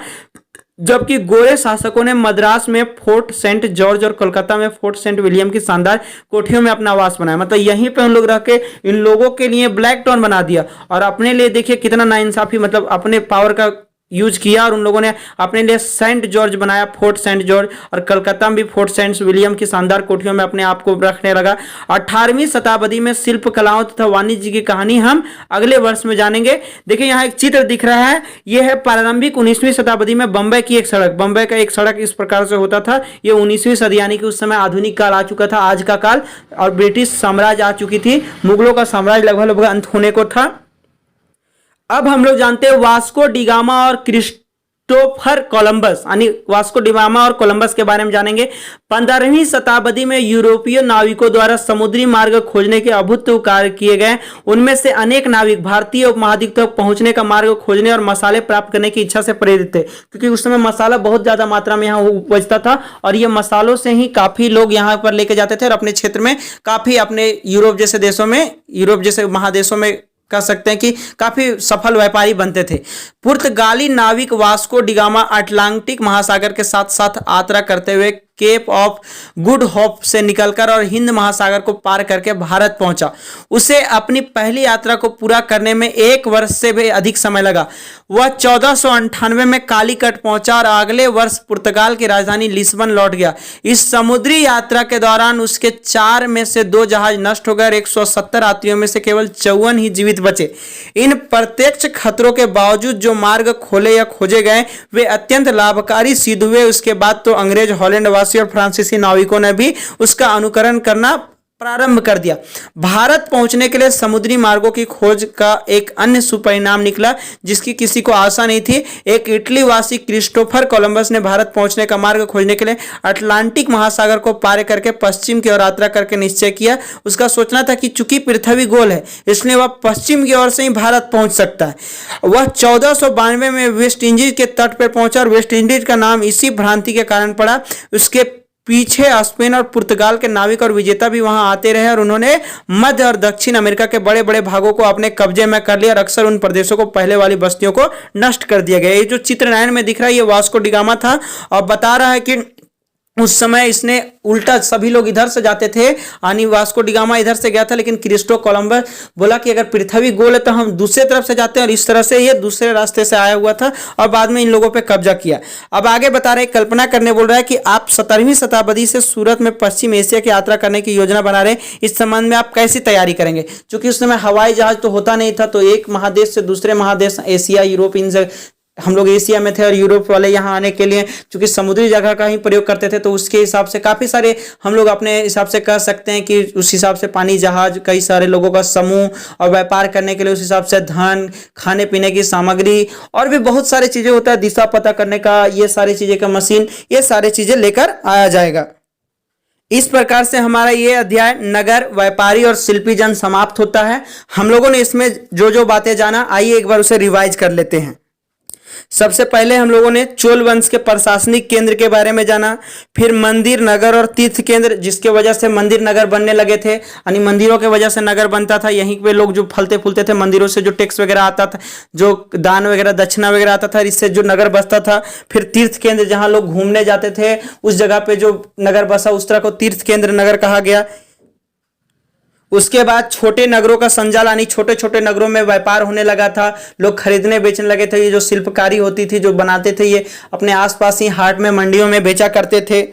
जबकि गोरे शासकों ने मद्रास में फोर्ट सेंट जॉर्ज और कोलकाता में फोर्ट सेंट विलियम की शानदार कोठियों में अपना आवास बनाया। मतलब यहीं पे उन लोग रह के इन लोगों के लिए ब्लैक टाउन बना दिया, और अपने लिए देखिए कितना नाइंसाफी, मतलब अपने पावर का यूज किया, और उन लोगों ने अपने लिए सेंट जॉर्ज बनाया, फोर्ट सेंट जॉर्ज, और कलकत्ता में भी फोर्ट सेंट विलियम की शानदार कोठियों में अपने आप को रखने लगा। 18वीं शताब्दी में शिल्प कलाओं तथा वाणिज्य की कहानी हम अगले वर्ष में जानेंगे। देखिए यहाँ एक चित्र दिख रहा है, यह है प्रारंभिक 19वीं शताब्दी में बंबई की एक सड़क। बंबई का एक सड़क इस प्रकार से होता था। ये 19वीं सदी यानी कि उस समय आधुनिक काल आ चुका था, आज का काल, और ब्रिटिश साम्राज्य आ चुकी थी, मुगलों का साम्राज्य लगभग अंत होने को था। अब हम लोग जानते हैं वास्को डिगामा और क्रिस्टोफर कोलंबस, यानी वास्को डिगामा और कोलंबस के बारे में जानेंगे। 15वीं शताब्दी में यूरोपीय नाविकों द्वारा समुद्री मार्ग खोजने के अभूतपूर्व कार्य किए गए। उनमें से अनेक नाविक भारतीय उपमहाद्वीप तक पहुंचने का मार्ग खोजने और मसाले प्राप्त करने की इच्छा से प्रेरित थे, क्योंकि उस समय मसाला बहुत ज्यादा मात्रा में यहाँ उपजता था, और ये मसालों से ही काफी लोग यहाँ पर लेके जाते थे, और अपने क्षेत्र में काफी, अपने यूरोप जैसे देशों में, यूरोप जैसे महादेशों में कह सकते हैं कि काफी सफल व्यापारी बनते थे। पुर्तगाली नाविक वास्को डिगामा अटलांटिक महासागर के साथ साथ यात्रा करते हुए केप ऑफ गुड होप से निकलकर और हिंद महासागर को पार करके भारत पहुंचा। उसे अपनी पहली यात्रा को पूरा करने में 1 वर्ष से भी अधिक समय लगा। वह 1498 में कालीकट पहुंचा और अगले वर्ष पुर्तगाल की राजधानी लिस्बन लौट गया। इस समुद्री यात्रा के दौरान उसके 4 में से 2 जहाज नष्ट हो गए, 170 यात्रियों में से केवल 54 ही जीवित बचे। इन प्रत्यक्ष खतरों के बावजूद जो मार्ग खोले या खोजे गए वे अत्यंत लाभकारी सिद्ध हुए। उसके बाद तो अंग्रेज, हॉलैंड और फ्रांसीसी नाविकों ने भी उसका अनुकरण करना प्रारंभ कर दिया। भारत पहुंचने के लिए समुद्री मार्गों की खोज का एक अन्य सुपरिणाम निकला, जिसकी किसी को आशा नहीं थी। एक इटली वासी क्रिस्टोफर कोलंबस ने भारत पहुंचने का मार्ग खोजने के लिए अटलांटिक महासागर को पार करके पश्चिम की ओर यात्रा करके निश्चय किया। उसका सोचना था कि चूंकि पृथ्वी गोल है, इसलिए वह पश्चिम की ओर से ही भारत पहुंच सकता है। वह 1492 में वेस्ट इंडीज के तट पर पहुंचा, और वेस्ट इंडीज का नाम इसी भ्रांति के कारण पड़ा। उसके पीछे स्पेन और पुर्तगाल के नाविक और विजेता भी वहां आते रहे, और उन्होंने मध्य और दक्षिण अमेरिका के बड़े बड़े भागों को अपने कब्जे में कर लिया, और अक्सर उन प्रदेशों को पहले वाली बस्तियों को नष्ट कर दिया गया। ये जो चित्र 9 में दिख रहा है ये वास्को डिगामा था, और बता रहा है कि उस समय इसने उल्टा, सभी लोग इधर से जाते थे, यानी वास्को डिगामा इधर से गया था, लेकिन क्रिस्टो कोलंबस बोला कि अगर पृथ्वी गोल है तो हम दूसरे तरफ से जाते हैं, और इस तरह से ये दूसरे रास्ते से आया हुआ था, और बाद में इन लोगों पे कब्जा किया। अब आगे बता रहे, कल्पना करने बोल रहा है कि आप 17वीं शताब्दी से सूरत में पश्चिम एशिया की यात्रा करने की योजना बना रहे हैं। इस संबंध में आप कैसी तैयारी करेंगे? क्योंकि उस समय हवाई जहाज तो होता नहीं था, तो एक महादेश से दूसरे महादेश, एशिया, यूरोप, इन हम लोग एशिया में थे, और यूरोप वाले यहाँ आने के लिए चूंकि समुद्री जगह का ही प्रयोग करते थे, तो उसके हिसाब से काफ़ी सारे हम लोग अपने हिसाब से कह सकते हैं कि उस हिसाब से पानी जहाज, कई सारे लोगों का समूह, और व्यापार करने के लिए उस हिसाब से धन, खाने पीने की सामग्री, और भी बहुत सारी चीज़ें होता है, दिशा पता करने का, ये सारी चीज़ें का मशीन, ये सारी चीज़ें लेकर आया जाएगा। इस प्रकार से हमारा ये अध्याय नगर, व्यापारी और शिल्पी जन समाप्त होता है। हम लोगों ने इसमें जो जो बातें जाना, आइए एक बार उसे रिवाइज कर लेते हैं। सबसे पहले हम लोगों ने चोल वंश के प्रशासनिक केंद्र के बारे में जाना, फिर मंदिर, नगर और तीर्थ केंद्र, जिसके वजह से मंदिर नगर बनने लगे थे, यानी मंदिरों के वजह से नगर बनता था। यहीं पे लोग जो फलते फूलते थे, मंदिरों से जो टैक्स वगैरह आता था, जो दान वगैरह दक्षिणा वगैरह आता था, इससे जो नगर बसता था। फिर तीर्थ केंद्र, जहां लोग घूमने जाते थे, उस जगह पे जो नगर बसा उस तरह को तीर्थ केंद्र नगर कहा गया। उसके बाद छोटे नगरों का संजाल, यानी छोटे छोटे नगरों में व्यापार होने लगा था, लोग खरीदने बेचने लगे थे। ये जो शिल्पकारी होती थी, जो बनाते थे, ये अपने आसपास ही हाट में, मंडियों में बेचा करते थे।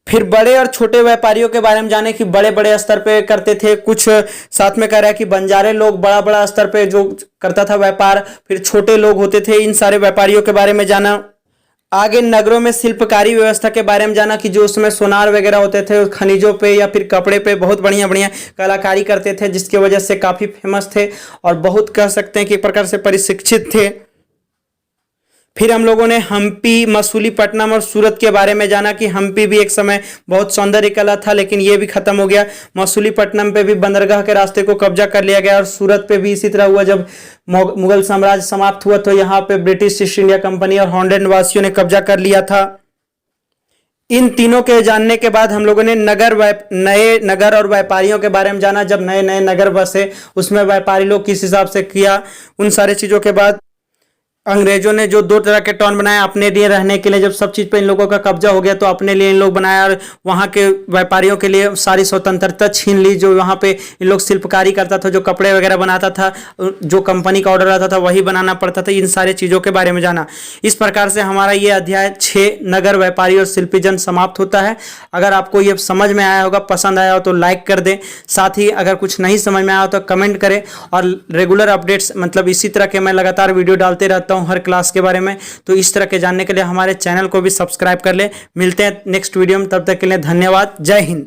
फिर बड़े और छोटे व्यापारियों के बारे में जाने कि बड़े बड़े स्तर पे करते थे। कुछ साथ में कह रहा है कि बंजारे लोग बड़ा बड़ा स्तर पे जो करता था व्यापार, फिर छोटे लोग होते थे, इन सारे व्यापारियों के बारे में जाना। आगे नगरों में शिल्पकारी व्यवस्था के बारे में जाना कि जो उसमें सोनार वगैरह होते थे, खनिजों पे या फिर कपड़े पे बहुत बढ़िया बढ़िया कलाकारी करते थे, जिसकी वजह से काफ़ी फेमस थे और बहुत कह सकते हैं कि एक प्रकार से परिशिक्षित थे। फिर हम लोगों ने हम्पी, मसूलीपट्टनम और सूरत के बारे में जाना कि हम्पी भी एक समय बहुत सौंदर्य कला था, लेकिन ये भी खत्म हो गया। मसूलीपट्टनम पे भी बंदरगाह के रास्ते को कब्जा कर लिया गया और सूरत पे भी इसी तरह हुआ। जब मुगल साम्राज्य समाप्त हुआ तो यहाँ पे ब्रिटिश ईस्ट इंडिया कंपनी और हॉन्डेड निवासियों ने कब्जा कर लिया था। इन तीनों के जानने के बाद हम लोगों ने नए नगर और व्यापारियों के बारे में जाना। जब नए नए नगर बसे, उसमें व्यापारी लोग किस हिसाब से किया, उन सारे चीज़ों के बाद अंग्रेजों ने जो दो तरह के टाउन बनाया अपने लिए रहने के लिए। जब सब चीज़ पे इन लोगों का कब्जा हो गया तो अपने लिए इन लोग बनाया और वहाँ के व्यापारियों के लिए सारी स्वतंत्रता छीन ली। जो वहाँ पे इन लोग शिल्पकारी करता था, जो कपड़े वगैरह बनाता था, जो कंपनी का ऑर्डर आता था वही बनाना पड़ता था। इन सारे चीज़ों के बारे में जाना। इस प्रकार से हमारा ये अध्याय 6 नगर, व्यापारी और शिल्पी जन समाप्त होता है। अगर आपको ये समझ में आया होगा, पसंद आया हो तो लाइक कर दें। साथ ही अगर कुछ नहीं समझ में आया हो तो कमेंट करें। और रेगुलर अपडेट्स, मतलब इसी तरह के मैं लगातार वीडियो डालते रहता हूँ हर क्लास के बारे में, तो इस तरह के जानने के लिए हमारे चैनल को भी सब्सक्राइब कर ले। मिलते हैं नेक्स्ट वीडियो में, तब तक के लिए धन्यवाद। जय हिंद।